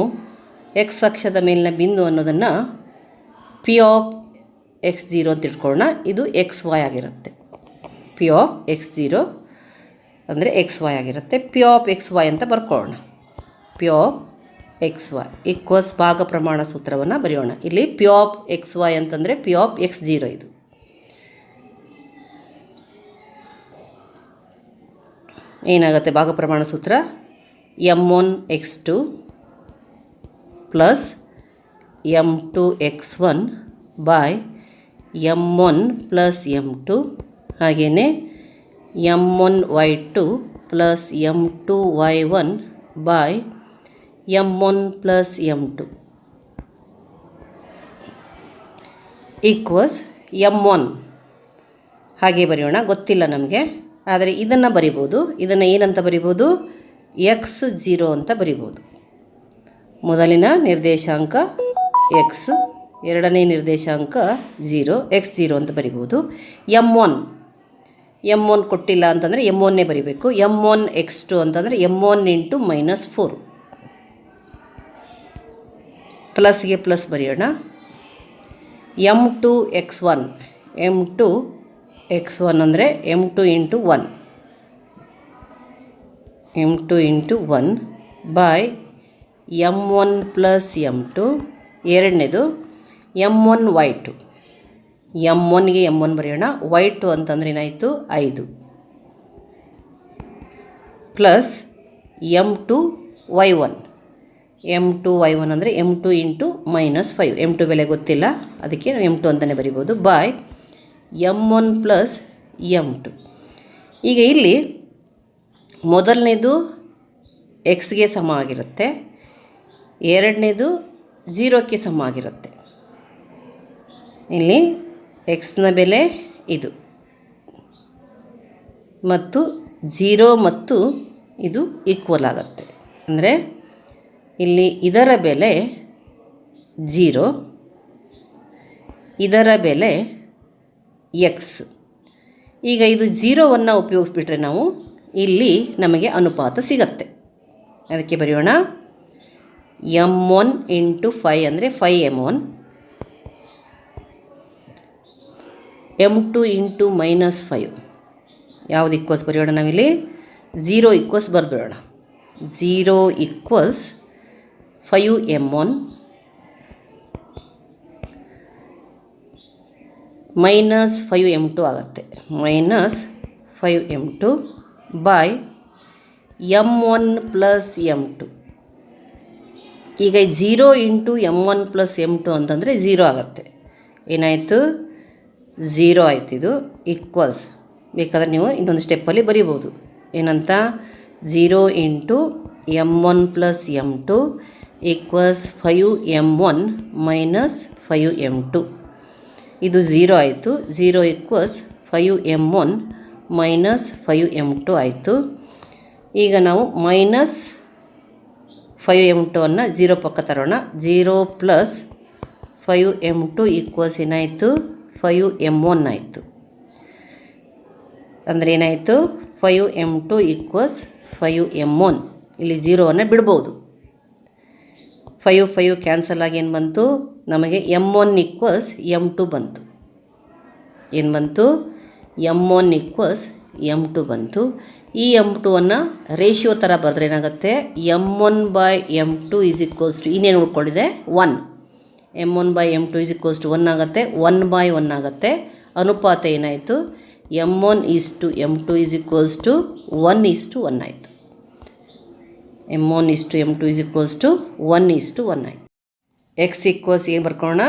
x ಅಕ್ಷದ ಮೇಲಿನ ಬಿಂದು ಅನ್ನೋದನ್ನು p ಆಫ್ x0 ಅಂತ ಇಟ್ಕೊಳ್ಳೋಣ. ಇದು xy ಆಗಿರುತ್ತೆ. p ಆಫ್ x0 ಅಂದರೆ xy ಆಗಿರುತ್ತೆ. p ಆಫ್ xy ಅಂತ ಬರ್ಕೊಳ್ಳೋಣ. p ಆಫ್ xy ಈಕ್ವಲ್ಸ್ ಭಾಗ ಪ್ರಮಾಣ ಸೂತ್ರವನ್ನು ಬರೆಯೋಣ. ಇಲ್ಲಿ p ಆಫ್ xy ಅಂತಂದರೆ p ಆಫ್ x0 ಇದು. ಏನಾಗುತ್ತೆ ಭಾಗ ಪ್ರಮಾಣ ಸೂತ್ರ, m1x2 plus m2x1 by m1 plus m2 ಹಾಗೆಯೇ m1y2 plus m2y1 by m1 plus m2 equals m1 ಹಾಗೆ ಬರೆಯೋಣ. ಗೊತ್ತಿಲ್ಲ ನಮಗೆ, ಆದರೆ ಇದನ್ನು ಬರಿಬೋದು. ಇದನ್ನು ಏನಂತ ಬರಿಬೋದು, x0 ಅಂತ ಬರಿಬೋದು. ಮೊದಲಿನ ನಿರ್ದೇಶಾಂಕ x, ಎರಡನೇ ನಿರ್ದೇಶಾಂಕ 0, x0 ಅಂತ ಬರಿಬೋದು. m1 ಕೊಟ್ಟಿಲ್ಲ ಅಂತಂದರೆ m1ನೇ ಬರಿಬೇಕು. m1x2 ಅಂತಂದರೆ m1 ಇಂಟು -4 ಪ್ಲಸ್ಗೆ ಪ್ಲಸ್ ಬರೆಯೋಣ. m2x1 ಅಂದರೆ m2 into 1 by m1 plus m2. ಎರಡನೇದು m1y2, m1ಗೆ m1 ಬರೆಯೋಣ. y2 ಅಂತಂದ್ರೆ ಏನಾಯಿತು 5 ಪ್ಲಸ್ m2y1 ಅಂದರೆ m2 ಇಂಟು -5. m2 ಬೆಲೆ ಗೊತ್ತಿಲ್ಲ, ಅದಕ್ಕೆ m2 ಅಂತಲೇ ಬರಿಬೋದು. By m1 plus m2. ಈಗ ಇಲ್ಲಿ ಮೊದಲನೇದು ಎಕ್ಸ್ಗೆ ಸಮ ಆಗಿರುತ್ತೆ, ಎರಡನೇದು 0ಕ್ಕೆ ಸಮ ಆಗಿರುತ್ತೆ. ಇಲ್ಲಿ ಎಕ್ಸ್ನ ಬೆಲೆ ಇದು ಮತ್ತು 0 ಮತ್ತು ಇದು ಈಕ್ವಲ್ ಆಗುತ್ತೆ. ಅಂದರೆ ಇಲ್ಲಿ ಇದರ ಬೆಲೆ 0, ಇದರ ಬೆಲೆ x. ಈಗ ಇದು 0ವನ್ನು ಉಪಯೋಗಿಸ್ಬಿಟ್ರೆ ನಾವು ಇಲ್ಲಿ ನಮಗೆ ಅನುಪಾತ ಸಿಗತ್ತೆ. ಅದಕ್ಕೆ ಬರೆಯೋಣ m1 ಇಂಟು 5 ಅಂದರೆ 5m1, m2 ಇಂಟು -5 ಯಾವುದು ಈಕ್ವಲ್ಸ್ ಬರೆಯೋಣ. ನಾವಿಲ್ಲಿ 0 ಈಕ್ವಲ್ಸ್ ಬರೆದ್ಬಿಡೋಣ. 0 ಈಕ್ವಲ್ಸ್ 5m1 -5m2 ಆಗುತ್ತೆ. -5m2 by m1 plus m2. ಈಗ 0 ಇಂಟು m1 ಪ್ಲಸ್ m2 ಅಂತಂದರೆ 0 ಆಗುತ್ತೆ. ಏನಾಯಿತು 0 ಆಯ್ತು. ಇದು ಈಕ್ವಲ್ಸ್ ಬೇಕಾದರೆ ನೀವು ಇನ್ನೊಂದು ಸ್ಟೆಪ್ಪಲ್ಲಿ ಬರಿಬೋದು. ಏನಂತ 0 into m1 plus m2 equals 5m1 -5m2. ಇದು 0 ಆಯಿತು. 0 ಈಕ್ವಲ್ಸ್ 5m1 -5m2 ಆಯಿತು. ಈಗ ನಾವು -5m2 ಅನ್ನು 0 ಪಕ್ಕ ತರೋಣ. 0 ಪ್ಲಸ್ 5m2 ಈಕ್ವಲ್ಸ್ ಏನಾಯಿತು 5m1 ಆಯಿತು. ಅಂದರೆ ಏನಾಯಿತು 5m2 ಈಕ್ವಲ್ಸ್ 5m1. ಇಲ್ಲಿ 0ವನ್ನು ಬಿಡ್ಬೋದು. 5 ಕ್ಯಾನ್ಸಲ್ ಆಗಿ ಏನು ಬಂತು, ನಮಗೆ m1 ಈಕ್ವಲ್ಸ್ m2 ಬಂತು. ಏನು ಬಂತು m1 ಈಕ್ವಲ್ಸ್ m2 ಬಂತು. ಈ m2ವನ್ನು ರೇಷಿಯೋ ಥರ ಬರೆದ್ರೆ ಏನಾಗುತ್ತೆ, m1/m2 ಇನ್ನೇನು ಉಳ್ಕೊಂಡಿದೆ 1. m1/m2 1 ಆಗುತ್ತೆ, 1/1 ಆಗುತ್ತೆ. ಅನುಪಾತ ಏನಾಯಿತು, m1:m2 1:1 ಆಯಿತು. m1:m2 1:1 ಆಯಿತು. x ಏನು ಬರ್ಕೊಳ್ಳೋಣ,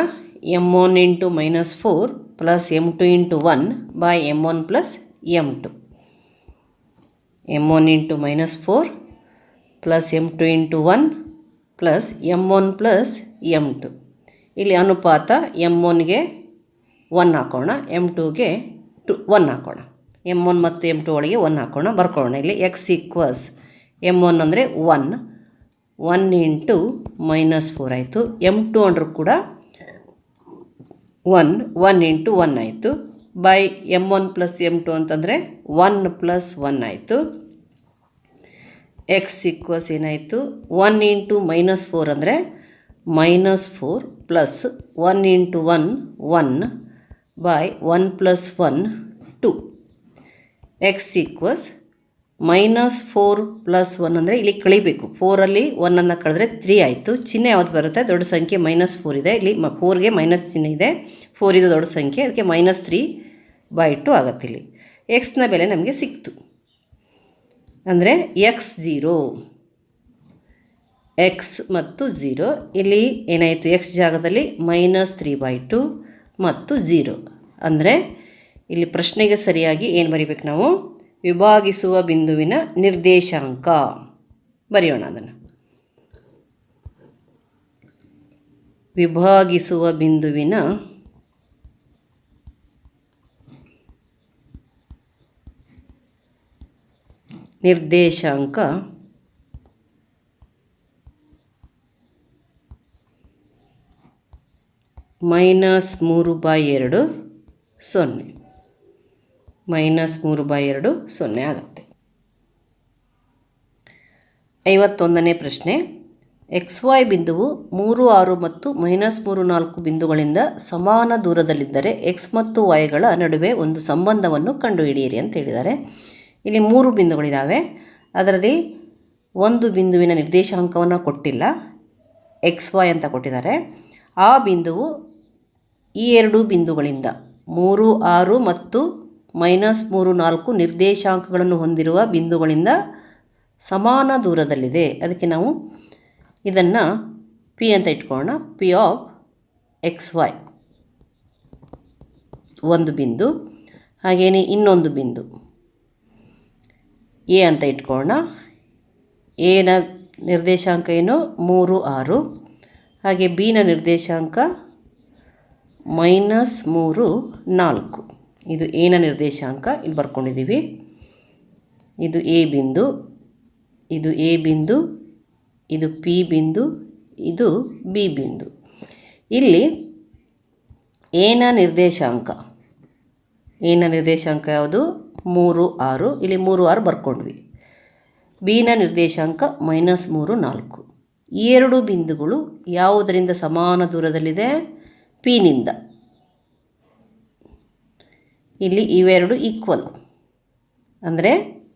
m1 × -4 + m2 × 1/m1 + m2. m1 × -4 + m2 × 1 + m1 + m2. ಇಲ್ಲಿ ಅನುಪಾತ m1ಗೆ 1 ಹಾಕೋಣ, m2ಗೆ 1 ಹಾಕೋಣ. m1 ಮತ್ತು m2 ಒಳಗೆ 1 ಹಾಕೋಣ, ಬರ್ಕೊಳ್ಳೋಣ. ಇಲ್ಲಿ x m1 ಅಂದರೆ 1 × -4 ಆಯಿತು. m2 ಅಂದರೂ ಕೂಡ 1 × 1 ಆಯಿತು. ಬೈ m1 + m2 ಅಂತಂದರೆ 1 + 1 ಆಯಿತು. x ಏನಾಯಿತು, 1 × -4 ಅಂದರೆ -4 + 1 × 1 1 ಬೈ 1 + 1 2. x -4 + 1 ಅಂದರೆ ಇಲ್ಲಿ ಕಳಿಬೇಕು. 4ಅಲ್ಲಿ 1ಅನ್ನು ಕಳೆದ್ರೆ 3 ಆಯಿತು. ಚಿಹ್ನೆ ಯಾವ್ದು ಬರುತ್ತೆ, ದೊಡ್ಡ ಸಂಖ್ಯೆ -4 ಇದೆ. ಇಲ್ಲಿ 4ಗೆ ಮೈನಸ್ ಚಿಹ್ನೆ ಇದೆ. 4 ಇದು ದೊಡ್ಡ ಸಂಖ್ಯೆ, ಅದಕ್ಕೆ -3/2 ಆಗುತ್ತೆ. ಇಲ್ಲಿ ಎಕ್ಸ್ನ ಬೆಲೆ ನಮಗೆ ಸಿಕ್ತು. ಅಂದರೆ x0 x ಮತ್ತು 0. ಇಲ್ಲಿ ಏನಾಯಿತು, x ಜಾಗದಲ್ಲಿ -3/2 ಮತ್ತು 0. ಅಂದರೆ ಇಲ್ಲಿ ಪ್ರಶ್ನೆಗೆ ಸರಿಯಾಗಿ ಏನು ಬರೀಬೇಕು ನಾವು, ವಿಭಾಗಿಸುವ ಬಿಂದುವಿನ ನಿರ್ದೇಶಾಂಕ ಬರೆಯೋಣ. ಅದನ್ನು ವಿಭಾಗಿಸುವ ಬಿಂದುವಿನ ನಿರ್ದೇಶಾಂಕ -3/2 0. -3/2 0 ಆಗುತ್ತೆ. 51ನೇ ಪ್ರಶ್ನೆ. XY ಬಿಂದುವು 3, 6 ಮತ್ತು -3, 4 ಬಿಂದುಗಳಿಂದ ಸಮಾನ ದೂರದಲ್ಲಿದ್ದರೆ x ಮತ್ತು yಗಳ ನಡುವೆ ಒಂದು ಸಂಬಂಧವನ್ನು ಕಂಡುಹಿಡಿಯಿರಿ ಅಂತ ಹೇಳಿದ್ದಾರೆ. ಇಲ್ಲಿ 3 ಬಿಂದುಗಳಿದ್ದಾವೆ. ಅದರಲ್ಲಿ ಒಂದು ಬಿಂದುವಿನ ನಿರ್ದೇಶಾಂಕವನ್ನು ಕೊಟ್ಟಿಲ್ಲ, XY ಅಂತ ಕೊಟ್ಟಿದ್ದಾರೆ. ಆ ಬಿಂದುವು ಈ 2 ಬಿಂದುಗಳಿಂದ 3, 6 ಮತ್ತು -3, 4 ನಿರ್ದೇಶಾಂಕಗಳನ್ನು ಹೊಂದಿರುವ ಬಿಂದುಗಳಿಂದ ಸಮಾನ ದೂರದಲ್ಲಿದೆ. ಅದಕ್ಕೆ ನಾವು ಇದನ್ನು P ಅಂತ ಇಟ್ಕೊಳ್ಳೋಣ. P ಆಫ್ XY ಒಂದು ಬಿಂದು, ಹಾಗೆಯೇ ಇನ್ನೊಂದು ಬಿಂದು A ಅಂತ ಇಟ್ಕೊಳ್ಳೋಣ. ಎನ ನಿರ್ದೇಶಾಂಕ ಏನು, 3, 6. ಹಾಗೆ ಬಿನ ನಿರ್ದೇಶಾಂಕ -3, 4. ಇದು ಎನ ನಿರ್ದೇಶಾಂಕ ಇಲ್ಲಿ ಬರ್ಕೊಂಡಿದ್ದೀವಿ. ಇದು ಎ ಬಿಂದು, ಇದು ಎ ಬಿಂದು, ಇದು ಪಿ ಬಿಂದು, ಇದು ಬಿ ಬಿಂದು. ಇಲ್ಲಿ ಎನ ನಿರ್ದೇಶಾಂಕ ಯಾವುದು, 3, 6. ಇಲ್ಲಿ 3, 6 ಬರ್ಕೊಂಡ್ವಿ. ಬಿನ ನಿರ್ದೇಶಾಂಕ -3, 4. ಈ 2 ಬಿಂದುಗಳು ಯಾವುದರಿಂದ ಸಮಾನ ದೂರದಲ್ಲಿದೆ, ಪಿನಿಂದ. ಇಲ್ಲಿ ಇವೆರಡು ಈಕ್ವಲ್, ಅಂದರೆ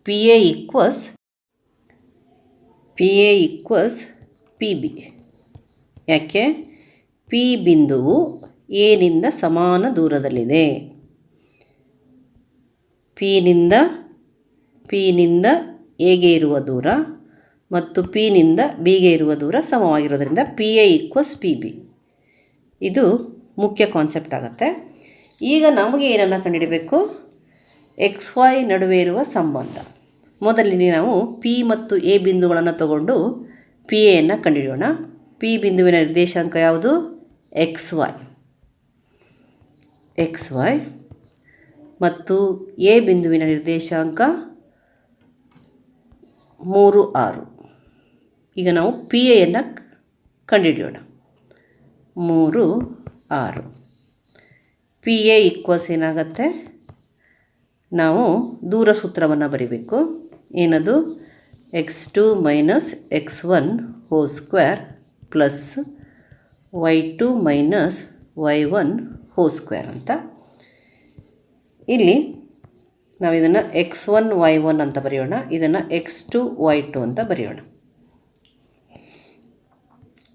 P A equals P B. ಯಾಕೆ, ಪಿ ಬಿಂದುವು ಎನಿಂದ ಸಮಾನ ದೂರದಲ್ಲಿದೆ. ಪಿನಿಂದ ಎಗೆ ಇರುವ ದೂರ ಮತ್ತು ಪಿನಿಂದ ಬಿಗೆ ಇರುವ ದೂರ ಸಮವಾಗಿರೋದ್ರಿಂದ P A equals P B. ಇದು ಮುಖ್ಯ ಕಾನ್ಸೆಪ್ಟ್ ಆಗುತ್ತೆ. ಈಗ ನಮಗೆ ಏನನ್ನು ಕಂಡುಹಿಡಬೇಕು, XY ನಡುವೆ ಇರುವ ಸಂಬಂಧ. ಮೊದಲಿಗೆ ನಾವು ಪಿ ಮತ್ತು ಎ ಬಿಂದುಗಳನ್ನು ತಗೊಂಡು ಪಿ ಎಯನ್ನು ಕಂಡುಹಿಡಿಯೋಣ. ಪಿ ಬಿಂದುವಿನ ನಿರ್ದೇಶಾಂಕ ಯಾವುದು, XY ಮತ್ತು ಎ ಬಿಂದುವಿನ ನಿರ್ದೇಶಾಂಕ 3, 6. ಈಗ ನಾವು ಪಿ ಎಯನ್ನು ಕಂಡುಹಿಡಿಯೋಣ. 3, 6. ಪಿ ಎ ಈಕ್ವಸ್ ಏನಾಗುತ್ತೆ, ನಾವು ದೂರ ಸೂತ್ರವನ್ನು ಬರಿಬೇಕು. ಏನದು, x2 - x1 2 plus y2 - y1 2 ಅಂತ. ಇಲ್ಲಿ ನಾವು ಇದನ್ನು x1 y1 ಅಂತ ಬರೆಯೋಣ, ಇದನ್ನು x2 y2 ಅಂತ ಬರೆಯೋಣ.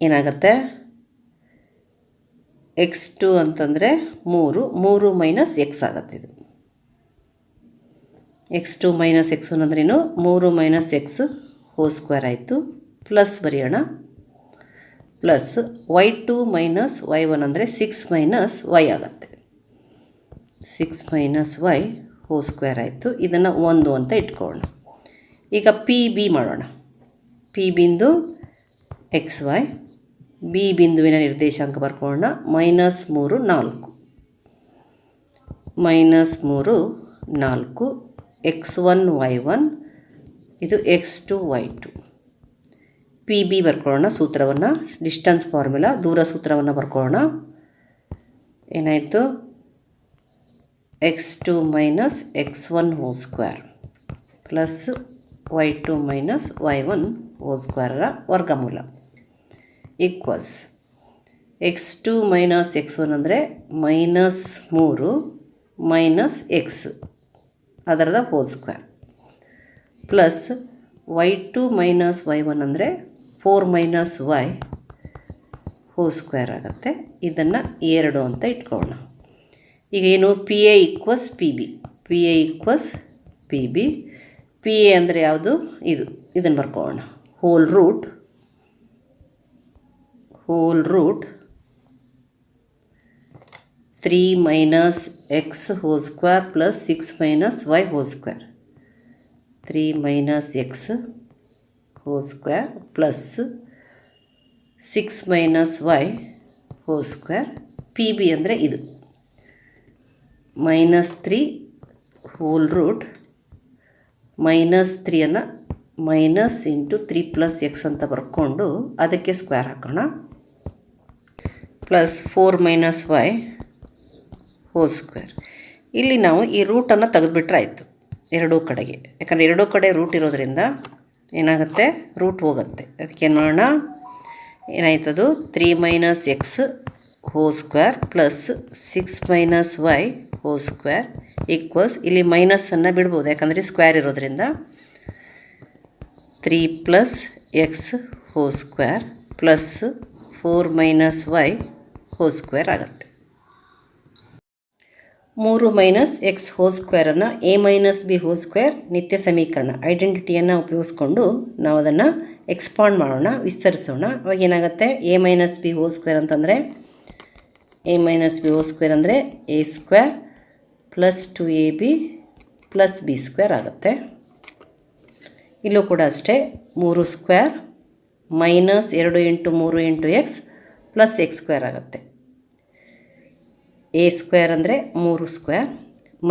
ಏನಾಗುತ್ತೆ, x2 ಅಂತಂದರೆ 3 ಮೈನಸ್ ಎಕ್ಸ್ ಆಗುತ್ತೆ. ಇದು x2 ಮೈನಸ್ x1 ಅಂದ್ರೇನು, 3 ಮೈನಸ್ ಎಕ್ಸ್ ಹೋಲ್ ಸ್ಕ್ವೇರ್ ಆಯಿತು. ಪ್ಲಸ್ ಬರೆಯೋಣ, ಪ್ಲಸ್ y2 ಮೈನಸ್ y1 ಅಂದರೆ 6 ಮೈನಸ್ y ಆಗುತ್ತೆ. 6 ಮೈನಸ್ y ಹೋಲ್ ಸ್ಕ್ವೇರ್ ಆಯಿತು. ಇದನ್ನು 1 ಅಂತ ಇಟ್ಕೊಳ್ಳೋಣ. ಈಗ ಪಿ ಬಿ ಮಾಡೋಣ. ಪಿ ಬಿಂದು XY, ಬಿ ಬಿಂದುವಿನ ನಿರ್ದೇಶಾಂಕ ಬರ್ಕೊಳ್ಳೋಣ. -3 4 -3 4 x1 y1, ಇದು x2 y2. ಪಿ ಬಿ ಬರ್ಕೊಳ್ಳೋಣ. ಸೂತ್ರವನ್ನು, ಡಿಸ್ಟೆನ್ಸ್ ಫಾರ್ಮುಲಾ, ದೂರ ಸೂತ್ರವನ್ನು ಬರ್ಕೊಳ್ಳೋಣ. ಏನಾಯಿತು, x2 minus x1 whole square plus y2 minus y1 whole ಸ್ಕ್ವೇರರ ವರ್ಗಮೂಲ ಈಕ್ವಲ್ಸ್ x2 ಮೈನಸ್ x1 ಅಂದರೆ -3 ಮೈನಸ್ ಎಕ್ಸ್ ಅದರದ whole square plus y2 minus y1 ಅಂದರೆ 4 ಮೈನಸ್ y ಹೋಲ್ ಸ್ಕ್ವೇರ್ ಆಗುತ್ತೆ. ಇದನ್ನು 2 ಅಂತ ಇಟ್ಕೊಳ್ಳೋಣ. ಈಗ ಏನು, P A equals P B, P A equals P B. P A ಅಂದರೆ ಯಾವುದು, ಇದನ್ನು ಬರ್ಕೊಳ್ಳೋಣ. Whole root 3 minus X whole square plus 6 minus Y whole square. 3 minus X whole square plus 6 minus Y whole square. P B ಅಂದರೆ ಇದು -3 whole root -3 minus into 3 plus X ಅಂತ ಬರ್ಕೊಂಡು ಅದಕ್ಕೆ square ಹಾಕೋಣ. Plus 4 minus Y whole square. ಇಲ್ಲಿ ನಾವು ಈ ರೂಟನ್ನು ತೆಗೆದುಬಿಟ್ರೆ ಆಯಿತು ಎರಡೂ ಕಡೆಗೆ. ಯಾಕಂದರೆ ಎರಡೂ ಕಡೆ ರೂಟ್ ಇರೋದ್ರಿಂದ ಏನಾಗುತ್ತೆ, ರೂಟ್ ಹೋಗುತ್ತೆ. ಅದಕ್ಕೆ ಏನು ಮಾಡೋಣ, ಏನಾಯ್ತದು 3 minus X whole square plus 6 minus Y whole square equals, ಇಲ್ಲಿ ಮೈನಸನ್ನು ಬಿಡ್ಬೋದು ಯಾಕಂದರೆ ಸ್ಕ್ವೇರ್ ಇರೋದ್ರಿಂದ 3 plus X whole square plus 4 minus Y whole square ಆಗುತ್ತೆ. 3 ಮೈನಸ್ ಎಕ್ಸ್ ಹೋಲ್ ಸ್ಕ್ವೇರನ್ನು A minus B whole square ನಿತ್ಯ ಸಮೀಕರಣ ಐಡೆಂಟಿಟಿಯನ್ನು ಉಪಯೋಗಿಸ್ಕೊಂಡು ನಾವು ಅದನ್ನು ಎಕ್ಸ್ಪಾಂಡ್ ಮಾಡೋಣ, ವಿಸ್ತರಿಸೋಣ. ಅವಾಗ ಏನಾಗುತ್ತೆ, A minus B whole square ಅಂತಂದರೆ A minus B whole square ಅಂದರೆ A square plus 2ab plus B square ಆಗುತ್ತೆ. ಇಲ್ಲೂ ಕೂಡ ಅಷ್ಟೇ, 3 square minus 2 into 3 into X plus X square ಆಗುತ್ತೆ. ಎ ಸ್ಕ್ವೇರ್ ಅಂದರೆ 3 ಸ್ಕ್ವೇರ್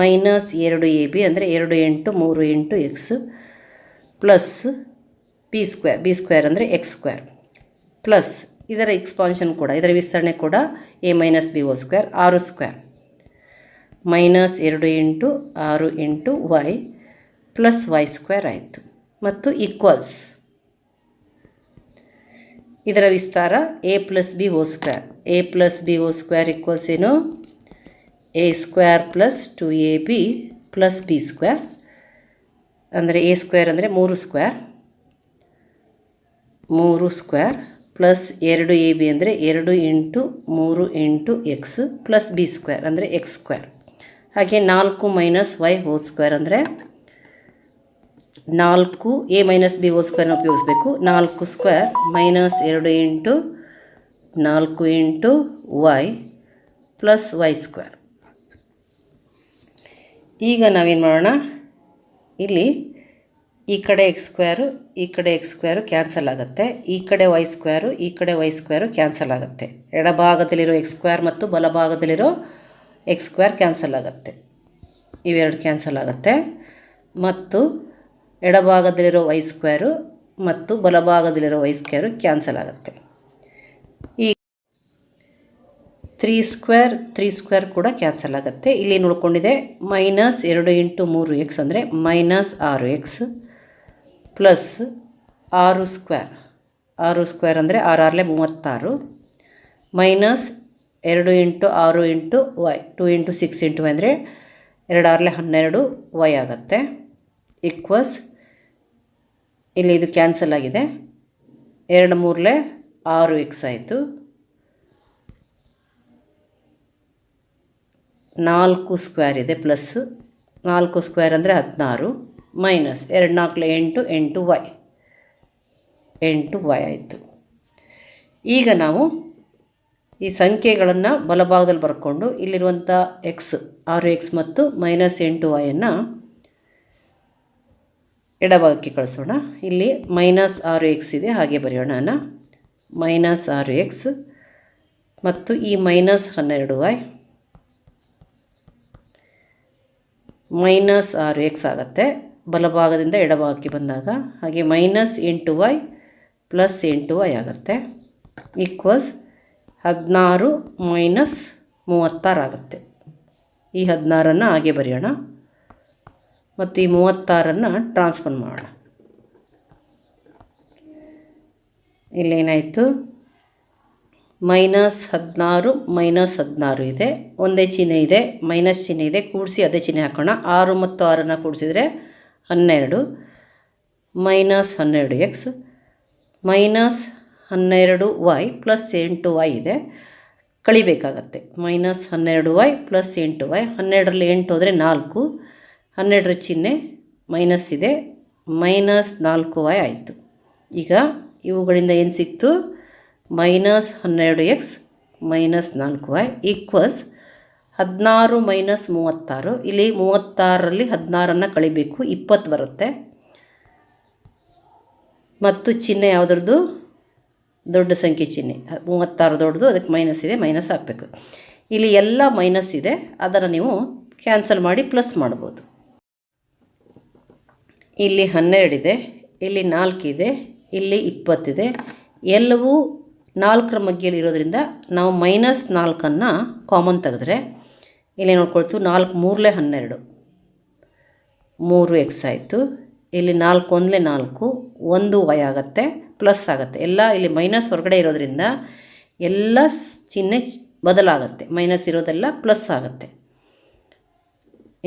ಮೈನಸ್ 2ab ಅಂದರೆ 2 into 3 into X plus B square ಅಂದರೆ X square plus ಇದರ ಎಕ್ಸ್ಪಾನ್ಷನ್ ಕೂಡ, ಇದರ ವಿಸ್ತರಣೆ ಕೂಡ A minus B whole square 6 square minus 2 into 6 into Y plus Y square ಆಯಿತು. ಮತ್ತು ಈಕ್ವಲ್ಸ್ ಇದರ ವಿಸ್ತಾರ A plus B whole square. A plus B whole square equals ಏನು, A square plus 2ab plus B square ಅಂದರೆ A square ಅಂದರೆ 3 square plus 2ab ಅಂದರೆ 2 into 3 into X plus B square ಅಂದರೆ X square. ಹಾಗೆ 4 minus Y whole square ಅಂದರೆ 4 A minus B whole ಸ್ಕ್ವೇರ್ನ ಉಪಯೋಗಿಸ್ಬೇಕು. 4 square minus 2 into 4 into Y plus Y square. ಈಗ ನಾವೇನು ಮಾಡೋಣ, ಇಲ್ಲಿ ಈ ಕಡೆ ಎಕ್ಸ್ ಸ್ಕ್ವೇರು ಈ ಕಡೆ ಎಕ್ಸ್ ಸ್ಕ್ವೇರು ಕ್ಯಾನ್ಸಲ್ ಆಗುತ್ತೆ, ಈ ಕಡೆ ವೈ ಸ್ಕ್ವೇರು ಈ ಕಡೆ ವೈ ಸ್ಕ್ವೇರು ಕ್ಯಾನ್ಸಲ್ ಆಗುತ್ತೆ. ಎಡಭಾಗದಲ್ಲಿರೋ ಎಕ್ಸ್ ಸ್ಕ್ವೇರ್ ಮತ್ತು ಬಲಭಾಗದಲ್ಲಿರೋ ಎಕ್ಸ್ ಸ್ಕ್ವೇರ್ ಕ್ಯಾನ್ಸಲ್ ಆಗುತ್ತೆ, ಇವೆರಡು ಕ್ಯಾನ್ಸಲ್ ಆಗುತ್ತೆ. ಮತ್ತು ಎಡಭಾಗದಲ್ಲಿರೋ ವೈ ಸ್ಕ್ವೇರು ಮತ್ತು ಬಲಭಾಗದಲ್ಲಿರೋ ವೈ ಸ್ಕ್ವೇರು ಕ್ಯಾನ್ಸಲ್ ಆಗುತ್ತೆ. ಈ 3 ಸ್ಕ್ವೇರ್ ಕೂಡ ಕ್ಯಾನ್ಸಲ್ ಆಗುತ್ತೆ. ಇಲ್ಲಿ ಉಳ್ಕೊಂಡಿದೆ ಮೈನಸ್ 2 ಇಂಟು 3 ಎಕ್ಸ್ ಅಂದರೆ ಮೈನಸ್ 6 ಎಕ್ಸ್ ಪ್ಲಸ್ 6 ಸ್ಕ್ವೇರ್ ಅಂದರೆ 6 36 minus 2 into 6 into Y 2 into 6 into ಅಂದರೆ 2 6 12 y ಆಗುತ್ತೆ. ಈಕ್ವಸ್ ಇಲ್ಲಿ ಇದು ಕ್ಯಾನ್ಸಲ್ ಆಗಿದೆ. 2 3 6x ಆಯಿತು. 4 ಸ್ಕ್ವೇರ್ ಇದೆ ಪ್ಲಸ್ 4 ಸ್ಕ್ವೇರ್ ಅಂದರೆ 16 ಮೈನಸ್ 2 4 8 8y 8y ಆಯಿತು. ಈಗ ನಾವು ಈ ಸಂಖ್ಯೆಗಳನ್ನು ಬಲಭಾಗದಲ್ಲಿ ಬರ್ಕೊಂಡು ಇಲ್ಲಿರುವಂಥ ಎಕ್ಸ್ 6x ಮತ್ತು ಮೈನಸ್ 8y ಎಡಭಾಗಕ್ಕೆ ಕಳಿಸೋಣ. ಇಲ್ಲಿ ಮೈನಸ್ 6x ಇದೆ, ಹಾಗೆ ಬರೆಯೋಣ. ಮೈನಸ್ 6x ಮತ್ತು ಈ ಮೈನಸ್ 12y ಮೈನಸ್ 6x ಆಗುತ್ತೆ ಬಲಭಾಗದಿಂದ ಎಡಭಾಗಕ್ಕೆ ಬಂದಾಗ. ಹಾಗೆ ಮೈನಸ್ 8y ಪ್ಲಸ್ 8y ಆಗುತ್ತೆ. ಈಕ್ವಸ್ 16 ಮೈನಸ್ 36 ಆಗುತ್ತೆ. ಈ 16 ಹಾಗೆ ಬರೆಯೋಣ ಮತ್ತು ಈ 36 ಟ್ರಾನ್ಸ್ಫರ್ ಮಾಡೋಣ. ಇಲ್ಲೇನಾಯಿತು, ಮೈನಸ್ 16 ಮೈನಸ್ 16 ಇದೆ, ಒಂದೇ ಚಿಹ್ನೆ ಇದೆ, ಮೈನಸ್ ಚಿಹ್ನೆ ಇದೆ, ಕೂಡಿಸಿ ಅದೇ ಚಿಹ್ನೆ ಹಾಕೋಣ. 6 ಮತ್ತು 6 ಕೂಡಿಸಿದರೆ 12 minus 12x minus 12y plus 8y ಇದೆ, ಕಳಿಬೇಕಾಗತ್ತೆ. ಮೈನಸ್ 12y ಪ್ಲಸ್ 8y, 12ರಲ್ಲಿ 8 ಹೋದರೆ 4, 12ರ ಚಿಹ್ನೆ ಮೈನಸ್ ಇದೆ, ಮೈನಸ್ 4y ಆಯಿತು. ಈಗ ಇವುಗಳಿಂದ ಏನು ಸಿಕ್ತು, minus 12x minus 4y equals 16 minus 36. ಇಲ್ಲಿ 36ರಲ್ಲಿ 16 ಕಳಿಬೇಕು, 20 ಬರುತ್ತೆ. ಮತ್ತು ಚಿಹ್ನೆ ಯಾವುದ್ರದ್ದು, ದೊಡ್ಡ ಸಂಖ್ಯೆ ಚಿಹ್ನೆ. 36 ದೊಡ್ಡದು, ಅದಕ್ಕೆ ಮೈನಸ್ ಇದೆ, ಮೈನಸ್ ಹಾಕಬೇಕು. ಇಲ್ಲಿ ಎಲ್ಲ ಮೈನಸ್ ಇದೆ, ಅದನ್ನು ನೀವು ಕ್ಯಾನ್ಸಲ್ ಮಾಡಿ ಪ್ಲಸ್ ಮಾಡ್ಬೋದು. ಇಲ್ಲಿ 12 ಇದೆ, ಇಲ್ಲಿ 4 ಇದೆ, ಇಲ್ಲಿ 20 ಇದೆ. ಎಲ್ಲವೂ 4ರ ಮಧ್ಯೆಯಲ್ಲಿ ಇರೋದ್ರಿಂದ ನಾವು ಮೈನಸ್ 4 ಕಾಮನ್ ತೆಗೆದ್ರೆ ಇಲ್ಲಿ ನೋಡ್ಕೊಳ್ತು, 4 3 12 3x ಆಯಿತು. ಇಲ್ಲಿ 4 1 4 1y ಆಗುತ್ತೆ, ಪ್ಲಸ್ ಆಗುತ್ತೆ. ಎಲ್ಲ ಇಲ್ಲಿ ಮೈನಸ್ ಹೊರಗಡೆ ಇರೋದ್ರಿಂದ ಎಲ್ಲ ಚಿಹ್ನೆ ಬದಲಾಗುತ್ತೆ, ಮೈನಸ್ ಇರೋದೆಲ್ಲ ಪ್ಲಸ್ ಆಗುತ್ತೆ.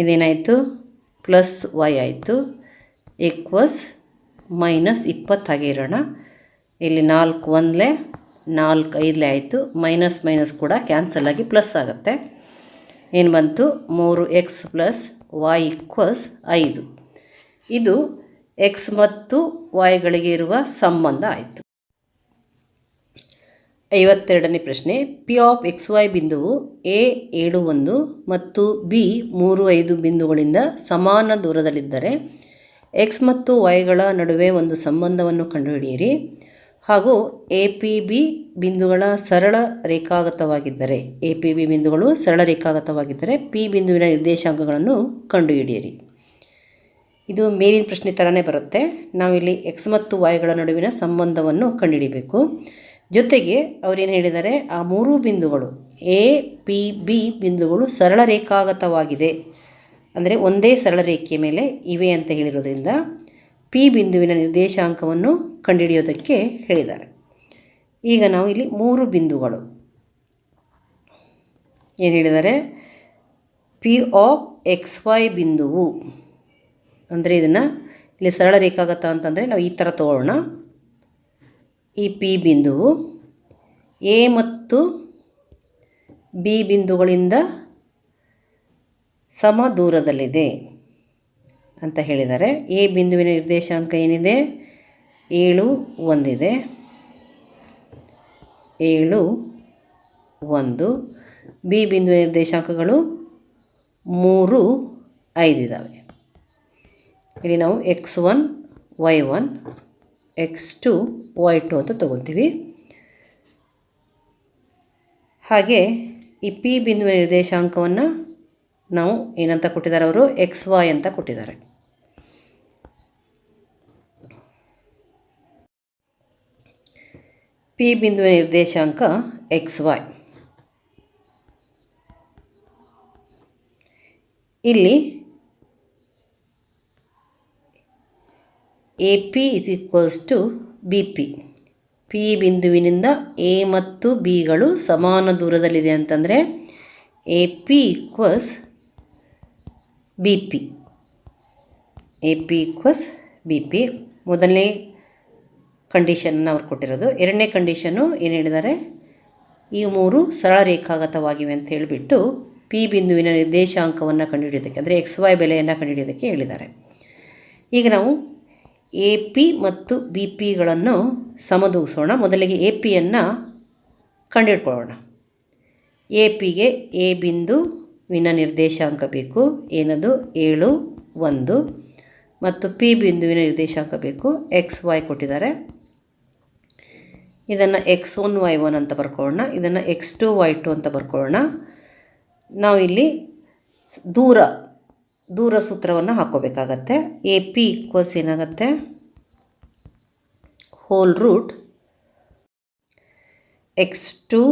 ಇದೇನಾಯಿತು, ಪ್ಲಸ್ y ಆಯಿತು. ಈಕ್ವಸ್ ಮೈನಸ್ 20 ಹಾಗೆ ಇರೋಣ. ಇಲ್ಲಿ 4 1 4 5 ಆಯಿತು, ಮೈನಸ್ ಮೈನಸ್ ಕೂಡ ಕ್ಯಾನ್ಸಲ್ ಆಗಿ ಪ್ಲಸ್ ಆಗುತ್ತೆ. ಏನು ಬಂತು, 3x ಪ್ಲಸ್ y ಈಕ್ವಸ್ 5. ಇದು x ಮತ್ತು yಗಳಿಗೆ ಇರುವ ಸಂಬಂಧ ಆಯಿತು. 52ನೇ ಪ್ರಶ್ನೆ, ಪಿ ಆಫ್ ಎಕ್ಸ್ ವೈ ಬಿಂದುವು ಎ 7 1 ಮತ್ತು ಬಿ 3 5 ಬಿಂದುಗಳಿಂದ ಸಮಾನ ದೂರದಲ್ಲಿದ್ದರೆ ಎಕ್ಸ್ ಮತ್ತು ವೈಗಳ ನಡುವೆ ಒಂದು ಸಂಬಂಧವನ್ನು ಕಂಡುಹಿಡಿಯಿರಿ ಹಾಗೂ ಎ ಪಿ ಬಿ ಬಿಂದುಗಳ ಸರಳ ರೇಖಾಗತವಾಗಿದ್ದರೆ, ಎ ಪಿ ಬಿ ಬಿಂದುಗಳು ಸರಳ ರೇಖಾಗತವಾಗಿದ್ದರೆ ಪಿ ಬಿಂದುವಿನ ನಿರ್ದೇಶಾಂಕಗಳನ್ನು ಕಂಡುಹಿಡಿಯಿರಿ. ಇದು ಮೇಲಿನ ಪ್ರಶ್ನೆ ಥರನೇ ಬರುತ್ತೆ. ನಾವಿಲ್ಲಿ ಎಕ್ಸ್ ಮತ್ತು ವೈಗಳ ನಡುವಿನ ಸಂಬಂಧವನ್ನು ಕಂಡುಹಿಡಿಬೇಕು. ಜೊತೆಗೆ ಅವರೇನು ಹೇಳಿದ್ದಾರೆ, ಆ 3 ಬಿಂದುಗಳು ಎ ಪಿ ಬಿ ಬಿಂದುಗಳು ಸರಳ ರೇಖಾಗತವಾಗಿದೆ, ಅಂದರೆ ಒಂದೇ ಸರಳ ರೇಖೆಯ ಮೇಲೆ ಇವೆ ಅಂತ ಹೇಳಿರೋದ್ರಿಂದ ಪಿ ಬಿಂದುವಿನ ನಿರ್ದೇಶಾಂಕವನ್ನು ಕಂಡುಹಿಡಿಯೋದಕ್ಕೆ ಹೇಳಿದ್ದಾರೆ. ಈಗ ನಾವು ಇಲ್ಲಿ 3 ಬಿಂದುಗಳು ಏನು ಹೇಳಿದ್ದಾರೆ, ಪಿ ಆಫ್ ಎಕ್ಸ್ ವೈ ಬಿಂದುವು ಅಂದರೆ ಇದನ್ನು ಇಲ್ಲಿ ಸರಳ ರೇಖಾಗತ ಅಂತಂದರೆ ನಾವು ಈ ಥರ ತಗೊಳ್ಳೋಣ. ಈ ಪಿ ಬಿಂದುವು ಎ ಮತ್ತು ಬಿ ಬಿಂದುಗಳಿಂದ ಸಮ ದೂರದಲ್ಲಿದೆ ಅಂತ ಹೇಳಿದ್ದಾರೆ. ಎ ಬಿಂದುವಿನ ನಿರ್ದೇಶಾಂಕ ಏನಿದೆ, 7 1 ಇದೆ, 7 1. ಬಿ ಬಿಂದುವಿನ ನಿರ್ದೇಶಾಂಕಗಳು 3 5 ಇದ್ದಾವೆ. ಇಲ್ಲಿ ನಾವು x1 y1 x2 y2 ಅಂತ ತಗೊತೀವಿ. ಹಾಗೆ ಈ ಪಿ ಬಿಂದುವಿನ ನಿರ್ದೇಶಾಂಕವನ್ನು ನಾವು ಏನಂತ ಕೊಟ್ಟಿದ್ದಾರೆ, ಅವರು ಎಕ್ಸ್ ವೈ ಅಂತ ಕೊಟ್ಟಿದ್ದಾರೆ. ಪಿ ಬಿಂದುವಿನ ನಿರ್ದೇಶಾಂಕ ಎಕ್ಸ್ ವೈ. ಇಲ್ಲಿ A P is equals to B P. P ಬಿಂದುವಿನಿಂದ ಎ ಮತ್ತು ಬಿಗಳು ಸಮಾನ ದೂರದಲ್ಲಿದೆ ಅಂತಂದರೆ A P equals B P. A P equals B P ಮೊದಲನೇ ಕಂಡೀಷನ್ನ ಅವ್ರು ಕೊಟ್ಟಿರೋದು. ಎರಡನೇ ಕಂಡೀಷನ್ನು ಏನು ಹೇಳಿದ್ದಾರೆ, ಈ ಮೂರು ಸರಳ ರೇಖಾಗತವಾಗಿವೆ ಅಂತ ಹೇಳಿಬಿಟ್ಟು ಪಿ ಬಿಂದುವಿನ ನಿರ್ದೇಶಾಂಕವನ್ನು ಕಂಡುಹಿಡಿಯೋದಕ್ಕೆ, ಅಂದರೆ ಎಕ್ಸ್ ವೈ ಬೆಲೆಯನ್ನು ಕಂಡುಹಿಡಿಯೋದಕ್ಕೆ ಹೇಳಿದ್ದಾರೆ. ಈಗ ನಾವು ಎ ಪಿ ಮತ್ತು ಬಿ ಪಿಗಳನ್ನು ಸಮದೂಗಿಸೋಣ. ಮೊದಲಿಗೆ ಎ ಪಿಯನ್ನು ಕಂಡುಹಿಡ್ಕೊಳ್ಳೋಣ. ಎ ಪಿಗೆ ಎ ಬಿಂದುವಿನ ನಿರ್ದೇಶಾಂಕ ಬೇಕು, ಏನದು 7, 1, ಮತ್ತು ಪಿ ಬಿಂದುವಿನ ನಿರ್ದೇಶಾಂಕ ಬೇಕು, ಎಕ್ಸ್ ವೈ ಕೊಟ್ಟಿದ್ದಾರೆ. ಇದನ್ನು x1 y1 ಅಂತ ಬರ್ಕೊಳ್ಳೋಣ, ಇದನ್ನು x2 y2 ಅಂತ ಬರ್ಕೊಳ್ಳೋಣ. ನಾವಿಲ್ಲಿ ದೂರ ಸೂತ್ರವನ್ನು ಹಾಕ್ಕೋಬೇಕಾಗತ್ತೆ. ಎ ಪಿ ಈಕ್ವಲ್ಸ್ ಏನಾಗುತ್ತೆ, whole root x2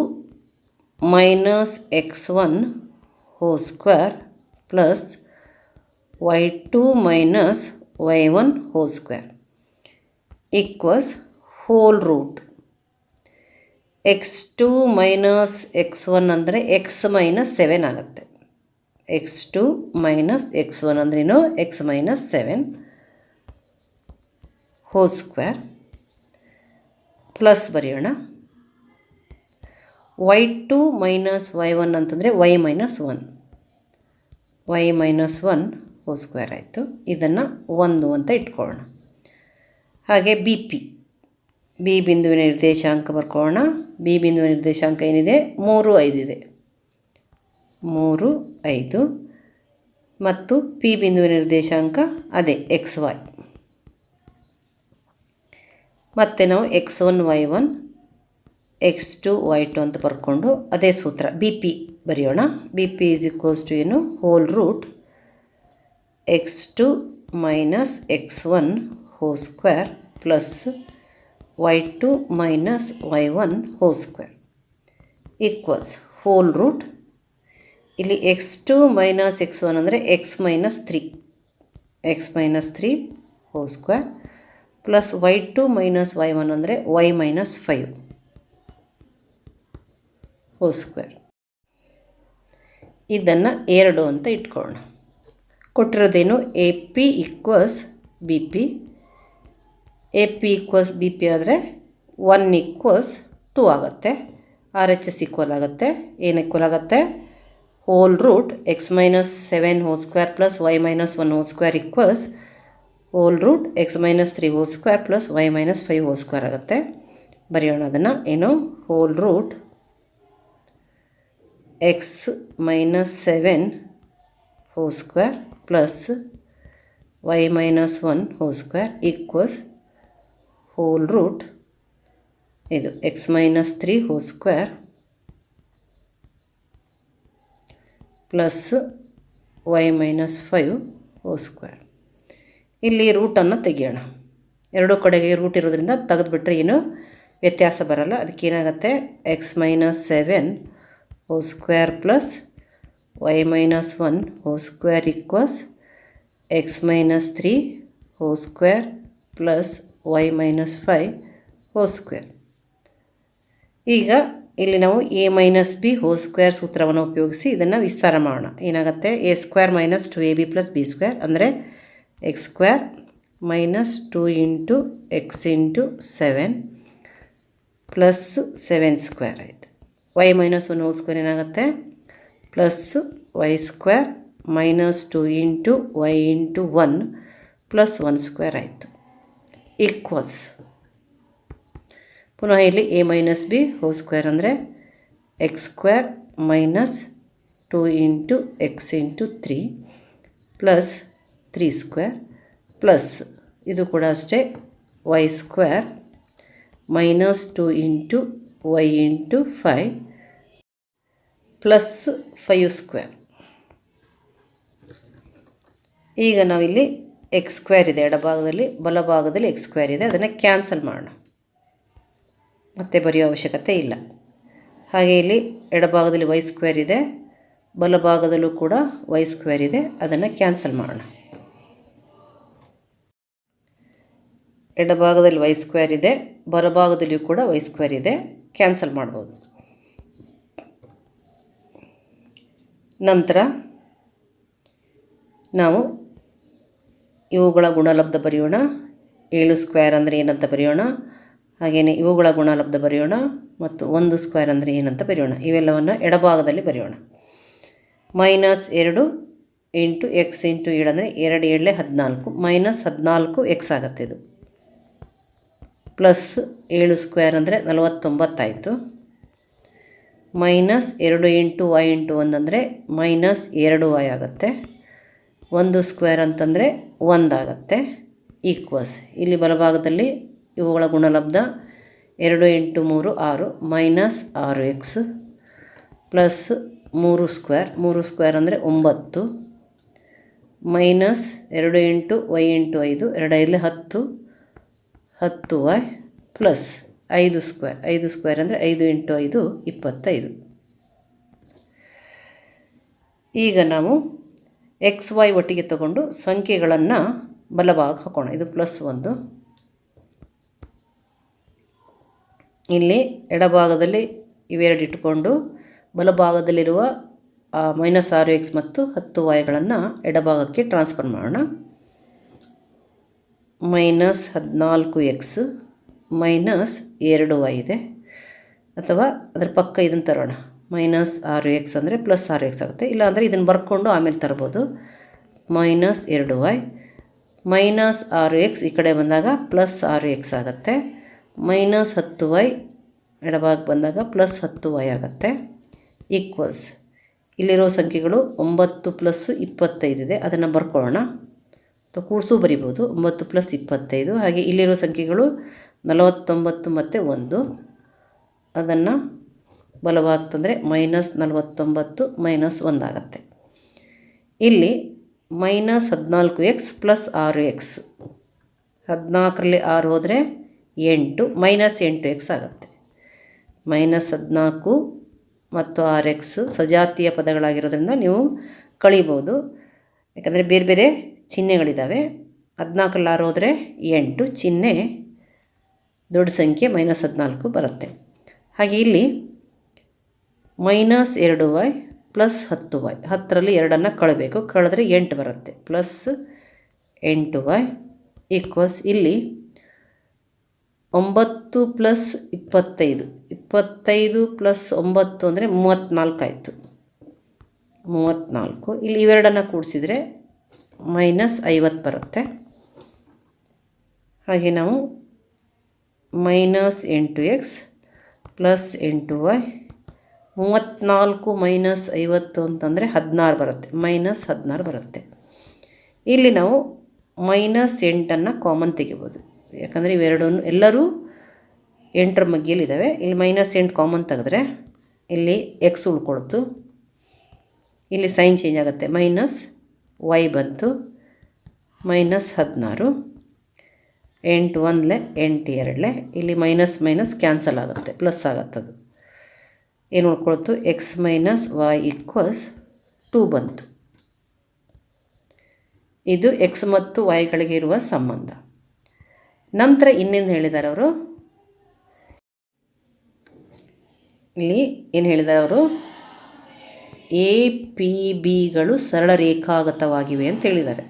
minus x1 whole square plus y2 minus y1 whole square equals whole root x2 minus x1 ಅಂದರೆ x ಮೈನಸ್ 7 ಆಗುತ್ತೆ. x2 ಮೈನಸ್ x1 ಅಂದ್ರೇನು, x minus 7 whole square plus ಬರೆಯೋಣ. y2 minus y1 ಅಂತಂದರೆ y minus 1, y minus 1 whole square ಆಯಿತು. ಇದನ್ನು 1 ಅಂತ ಇಟ್ಕೊಳ್ಳೋಣ. ಹಾಗೆ ಬಿ ಪಿ, ಬಿ ಬಿಂದುವಿನ ನಿರ್ದೇಶಾಂಕ ಬರ್ಕೊಳ್ಳೋಣ. ಬಿ ಬಿಂದುವಿನ ನಿರ್ದೇಶಾಂಕ ಏನಿದೆ, 3, 5 ಇದೆ, 3, 5, ಮತ್ತು ಪಿ ಬಿಂದುವಿನ ನಿರ್ದೇಶಾಂಕ ಅದೇ ಎಕ್ಸ್ ವೈ. ಮತ್ತು ನಾವು x1 y1 x2 y2 ಅಂತ ಬರ್ಕೊಂಡು ಅದೇ ಸೂತ್ರ ಬಿ ಪಿ ಬರೆಯೋಣ. B P is equals to ಏನು, whole root x2 minus x1 whole square plus y2 minus y1 whole square equals whole root, ಇಲ್ಲಿ x2 ಮೈನಸ್ x1 ಅಂದರೆ x minus 3 whole square plus y2 minus y1 ಅಂದರೆ y minus 5 whole square. ಇದನ್ನು 2 ಅಂತ ಇಟ್ಕೊಳ್ಳೋಣ. ಕೊಟ್ಟಿರೋದೇನು, A P equals B P. A P equals B P ಆದರೆ 1 equals 2 ಆಗುತ್ತೆ. R H S equal ಆಗುತ್ತೆ. ಏನು ಈಕ್ವಲ್ ಆಗುತ್ತೆ, whole root X minus 7 whole square plus Y minus 1 whole square equals whole root X minus 3 whole square plus Y minus 5 whole square ಆಗುತ್ತೆ. ಬರೆಯೋಣ ಅದನ್ನು, ಏನು, whole root X minus 7 whole square plus Y minus 1 whole square equals whole root ಇದು X minus 3 whole square plus Y minus 5 whole square. ಇಲ್ಲಿ ರೂಟನ್ನು ತೆಗಿಯೋಣ. ಎರಡೂ ಕಡೆಗೆ root ಇರೋದ್ರಿಂದ ತೆಗೆದುಬಿಟ್ರೆ ಏನು ವ್ಯತ್ಯಾಸ ಬರಲ್ಲ. ಅದಕ್ಕೇನಾಗುತ್ತೆ, X minus 7 whole square plus Y minus 1 whole square equals X minus 3 whole square plus Y minus 5 whole square. ಈಗ ಇಲ್ಲಿ ನಾವು A minus B whole square ಸೂತ್ರವನ್ನು ಉಪಯೋಗಿಸಿ ಇದನ್ನು ವಿಸ್ತಾರ ಮಾಡೋಣ. ಏನಾಗುತ್ತೆ, A square minus 2ab plus B square ಅಂದರೆ X square minus 2 into X into 7 plus 7 square ಆಯಿತು. ವೈ ಮೈನಸ್ 1 ಹೋಲ್ ಸ್ಕ್ವೇರ್ ಏನಾಗುತ್ತೆ, plus Y square minus 2 into Y into 1 plus 1 square ಆಯಿತು ಈಕ್ವಲ್ಸ್. ಪುನಃ ಇಲ್ಲಿ A minus B whole square ಅಂದರೆ X square minus 2 into X into 3 plus 3 square plus ಇದು ಕೂಡ ಅಷ್ಟೇ Y square minus 2 into Y into 5 plus 5 square. ಈಗ ನಾವಿಲ್ಲಿ X square ಇದೆ ಎಡಭಾಗದಲ್ಲಿ, ಬಲಭಾಗದಲ್ಲಿ ಎಕ್ಸ್ ಸ್ಕ್ವೇರ್ ಇದೆ. ಅದನ್ನು ಕ್ಯಾನ್ಸಲ್ ಮಾಡೋಣ, ಮತ್ತೆ ಬರೆಯೋ ಅವಶ್ಯಕತೆ ಇಲ್ಲ. ಹಾಗೆ ಇಲ್ಲಿ ಎಡಭಾಗದಲ್ಲಿ ವೈ ಸ್ಕ್ವೇರ್ ಇದೆ, ಬಲಭಾಗದಲ್ಲೂ ಕೂಡ ವೈ ಸ್ಕ್ವೇರ್ ಇದೆ. ಅದನ್ನು ಕ್ಯಾನ್ಸಲ್ ಮಾಡೋಣ. ಎಡಭಾಗದಲ್ಲಿ ವೈ ಸ್ಕ್ವೇರ್ ಇದೆ, ಬಲಭಾಗದಲ್ಲಿಯೂ ಕೂಡ ವೈ ಸ್ಕ್ವೇರ್ ಇದೆ. ಕ್ಯಾನ್ಸಲ್ ಮಾಡ್ಬೋದು. ನಂತರ ನಾವು ಇವುಗಳ ಗುಣಲಬ್ಧ ಬರೆಯೋಣ. 7 ಸ್ಕ್ವೇರ್ ಅಂದರೆ ಏನಂತ ಬರೆಯೋಣ. ಹಾಗೆಯೇ ಇವುಗಳ ಗುಣಲಬ್ಧ ಬರೆಯೋಣ ಮತ್ತು 1 ಸ್ಕ್ವೇರ್ ಅಂದರೆ ಏನಂತ ಬರೆಯೋಣ. ಇವೆಲ್ಲವನ್ನು ಎಡಭಾಗದಲ್ಲಿ ಬರೆಯೋಣ. -2 ಇಂಟು ಎಕ್ಸ್ ಇಂಟು 7 ಅಂದರೆ 2 7 14 -14 ಎಕ್ಸ್ ಆಗುತ್ತೆ. ಇದು ಪ್ಲಸ್ 7 ಸ್ಕ್ವೇರ್ ಅಂದರೆ 49 ಆಯಿತು. -2 ಇಂಟು ವೈ ಇಂಟು 1 ಅಂದರೆ -2y ಆಗುತ್ತೆ. 1 ಸ್ಕ್ವೇರ್ ಅಂತಂದರೆ 1 ಆಗುತ್ತೆ. ಈಕ್ವಲ್ಸ್ ಇಲ್ಲಿ ಬಲಭಾಗದಲ್ಲಿ ಇವುಗಳ ಗುಣಲಬ್ಧ 2 ಇಂಟು 3 6 -6x ಪ್ಲಸ್ 3 ಸ್ಕ್ವೇರ್ ಅಂದರೆ 9 -2 into Y into 5 2 5 10y plus 5 square ಅಂದರೆ 5 ಇಂಟು 5 25. ಈಗ ನಾವು XY ಒಟ್ಟಿಗೆ ತಗೊಂಡು ಸಂಖ್ಯೆಗಳನ್ನು ಬಲಭಾಗ ಹಾಕೋಣ. ಇದು +1. ಇಲ್ಲಿ ಎಡಭಾಗದಲ್ಲಿ ಇವೆರಡು ಇಟ್ಟುಕೊಂಡು ಬಲಭಾಗದಲ್ಲಿರುವ -6x ಮತ್ತು 10yಗಳನ್ನು ಎಡಭಾಗಕ್ಕೆ ಟ್ರಾನ್ಸ್ಫರ್ ಮಾಡೋಣ. -14x -2y ಇದೆ. ಅಥವಾ ಅದರ ಪಕ್ಕ ಇದನ್ನು ತರೋಣ. -6x ಅಂದರೆ +6x ಆಗುತ್ತೆ. ಇಲ್ಲಾಂದರೆ ಇದನ್ನು ಬರ್ಕೊಂಡು ಆಮೇಲೆ ತರ್ಬೋದು. -2y -6x ಈ ಕಡೆ ಬಂದಾಗ +6x ಆಗುತ್ತೆ. -10y ಎಡಭಾಗ ಬಂದಾಗ +10y ಆಗುತ್ತೆ. ಈಕ್ವಲ್ಸ್ ಇಲ್ಲಿರೋ ಸಂಖ್ಯೆಗಳು 9 + 25 ಇದೆ. ಅದನ್ನು ಬರ್ಕೊಳ್ಳೋಣ ಅಥವಾ ಕೂಡಿಸು ಬರಿಬೋದು. 9 + 25. ಹಾಗೆ ಇಲ್ಲಿರೋ ಸಂಖ್ಯೆಗಳು 49 ಮತ್ತು 1. ಅದನ್ನು ಬಲಭಾಗ ತಂದರೆ -49 -1 ಆಗುತ್ತೆ. ಇಲ್ಲಿ -14x + 6x 14ರಲ್ಲಿ 6 ಹೋದರೆ 8 -8x ಆಗುತ್ತೆ. -14 ಮತ್ತು 6x ಸಜಾತಿಯ ಪದಗಳಾಗಿರೋದ್ರಿಂದ ನೀವು ಕಳಿಬೋದು. ಯಾಕಂದರೆ ಬೇರೆ ಬೇರೆ ಚಿಹ್ನೆಗಳಿದ್ದಾವೆ. 14ರಲ್ಲಿ 6 ಹೋದರೆ 8, ಚಿಹ್ನೆ ದೊಡ್ಡ ಸಂಖ್ಯೆ -14 ಬರುತ್ತೆ. ಹಾಗೆ ಇಲ್ಲಿ -2y + 10y 10ರಲ್ಲಿ 2 ಕಳಬೇಕು. ಕಳೆದ್ರೆ 8 ಬರುತ್ತೆ. +8y ಈಕ್ವಲ್ಸ್ ಇಲ್ಲಿ 9 + 25 25 + 9 ಅಂದರೆ 34 ಆಯಿತು. 34 ಇಲ್ಲಿ ಇವೆರಡನ್ನು ಕೂಡಿಸಿದರೆ -50 ಬರುತ್ತೆ. ಹಾಗೆ ನಾವು -8x + 8y 34 - 50 ಅಂತಂದರೆ 16 ಬರುತ್ತೆ. -16 ಬರುತ್ತೆ. ಇಲ್ಲಿ ನಾವು -8 ಕಾಮನ್ ತೆಗಿಬೋದು. ಯಾಕಂದರೆ ಇವೆರಡೂ ಎಲ್ಲರೂ 8ರ ಮಧ್ಯೆಯಲ್ಲಿದ್ದಾವೆ. ಇಲ್ಲಿ -8 ಕಾಮನ್ ತೆಗೆದ್ರೆ ಇಲ್ಲಿ x ಉಳ್ಕೊಳ್ತು. ಇಲ್ಲಿ ಸೈನ್ ಚೇಂಜ್ ಆಗುತ್ತೆ. -y ಬಂತು. -16 8 1 8 2 ಇಲ್ಲಿ ಮೈನಸ್ ಕ್ಯಾನ್ಸಲ್ ಆಗುತ್ತೆ. ಪ್ಲಸ್ ಆಗುತ್ತದು. ಏನು ಉಳ್ಕೊಳ್ತು? x - y = 2 ಬಂತು. ಇದು x ಮತ್ತು yಗಳಿಗೆ ಇರುವ ಸಂಬಂಧ. ನಂತರ ಇನ್ನೇನು ಹೇಳಿದ್ದಾರೆ ಅವರು? ಇಲ್ಲಿ ಏನು ಹೇಳಿದ್ದಾರೆ ಅವರು? APBಗಳು ಸರಳ ರೇಖಾಗತವಾಗಿವೆ ಅಂತ ಹೇಳಿದ್ದಾರೆ.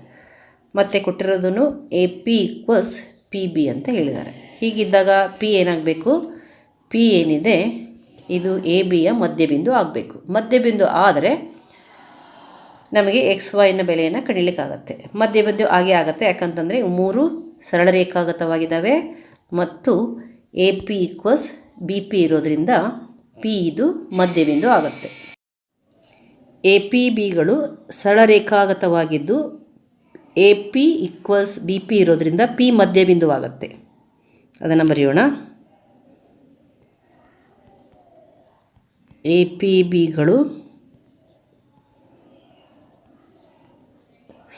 ಮತ್ತು ಕೊಟ್ಟಿರೋದನ್ನು AP = PB ಅಂತ ಹೇಳಿದ್ದಾರೆ. ಹೀಗಿದ್ದಾಗ P ಏನಾಗಬೇಕು? P ಏನಿದೆ ಇದು ABಯ ಮಧ್ಯಬಿಂದು ಆಗಬೇಕು. ಮಧ್ಯಬಿಂದು ಆದರೆ ನಮಗೆ XYನ ಬೆಲೆಯನ್ನು ಕಡಿಲಿಕ್ಕಾಗತ್ತೆ. ಮಧ್ಯಬಿಂದು ಆಗೇ ಆಗುತ್ತೆ. ಯಾಕಂತಂದರೆ 3 ಸರಳ ರೇಖಾಗತವಾಗಿದ್ದಾವೆ ಮತ್ತು AP = BP ಇರೋದರಿಂದ P ಇದು ಮಧ್ಯಬಿಂದು ಆಗುತ್ತೆ. APBಗಳು ಸರಳ ರೇಖಾಗತವಾಗಿದ್ದು AP = BP ಇರೋದರಿಂದ P ಮಧ್ಯಬಿಂದುವಾಗುತ್ತೆ. ಅದನ್ನು ಬರೆಯೋಣ. APBಗಳು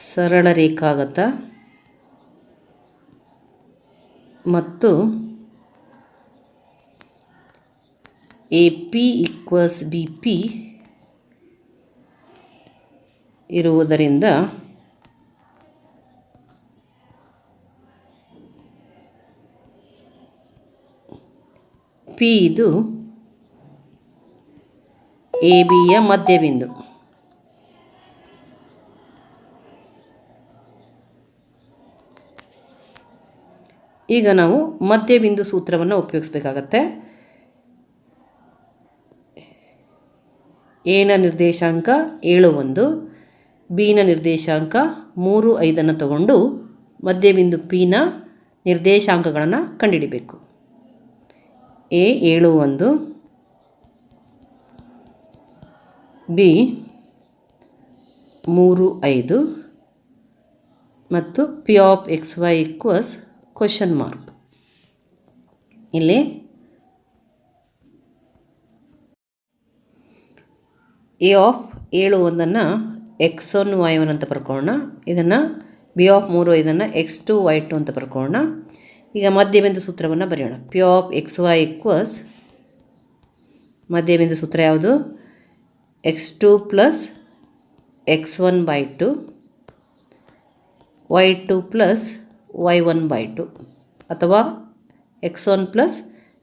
ಸರಳ ರೇಖಾಗತ ಮತ್ತು AP = BP ಇರುವುದರಿಂದ P ಇದು ABಯ ಮಧ್ಯಬಿಂದು. ಈಗ ನಾವು ಮಧ್ಯಬಿಂದು ಸೂತ್ರವನ್ನು ಉಪಯೋಗಿಸಬೇಕಾಗತ್ತೆ. ಎನ ನಿರ್ದೇಶಾಂಕ 7 1, ಬಿನ ನಿರ್ದೇಶಾಂಕ 3 5 ತಗೊಂಡು ಮಧ್ಯಬಿಂದು ಪಿನ ನಿರ್ದೇಶಾಂಕಗಳನ್ನು ಕಂಡುಹಿಡಿಬೇಕು. ಎ 7 1, ಬಿ 3 5 ಮತ್ತು P of X Y equals question mark. ಇಲ್ಲಿ ಎ ಆಫ್ 7 1 x1 y1 ಅಂತ ಬರ್ಕೊಳ್ಳೋಣ. ಇದನ್ನು ಬಿ ಆಫ್ 3 5 x2 y2 ಅಂತ ಬರ್ಕೊಳ್ಳೋಣ. ಈಗ ಮಧ್ಯಬಿಂದು ಸೂತ್ರವನ್ನು ಬರೆಯೋಣ. P of X Y equals ಮಧ್ಯಬಿಂದು ಸೂತ್ರ ಯಾವುದು? x2 plus x1 by 2 y2 plus y1 by 2 ಅಥವಾ x1 plus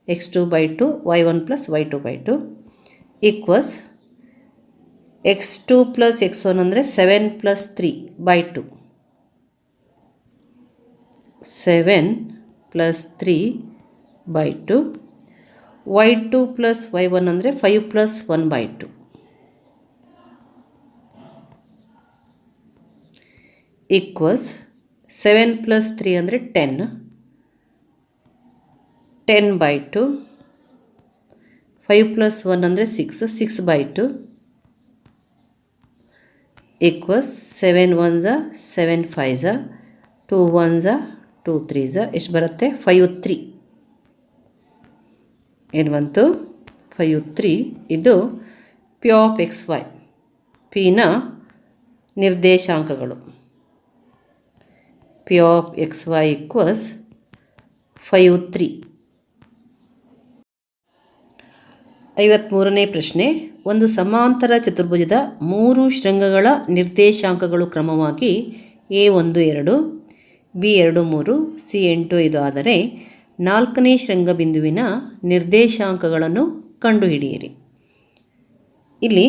x2 by 2 y1 plus y2 by 2 equals x2 plus x1 ಅಂದರೆ 7 plus 3 by 2, 7 plus 3 by 2, y2 plus y1 ಅಂದರೆ 5 plus 1 by 2 equals 7 plus 3 ಅಂದರೆ 10, 10 by 2, 5 plus 1 ಅಂದರೆ 6, 6 by 2 equals 7 1 7 5 2 1 2 3 ಎಷ್ಟು ಬರುತ್ತೆ? 5 3 ಏನು ಬಂತು? 5 3. ಇದು ಪಿ ಆಫ್ ಎಕ್ಸ್ ವೈ, ಪಿನ ನಿರ್ದೇಶಾಂಕಗಳು. P of X Y equals 5 3. 53ನೇ ಪ್ರಶ್ನೆ. ಒಂದು ಸಮಾಂತರ ಚತುರ್ಭುಜದ 3 ಶೃಂಗಗಳ ನಿರ್ದೇಶಾಂಕಗಳು ಕ್ರಮವಾಗಿ ಎ 1 2, ಬಿ 2 3, ಸಿ 8 5 ಆದರೆ 4ನೇ ಶೃಂಗಬಿಂದುವಿನ ನಿರ್ದೇಶಾಂಕಗಳನ್ನು ಕಂಡುಹಿಡಿಯಿರಿ. ಇಲ್ಲಿ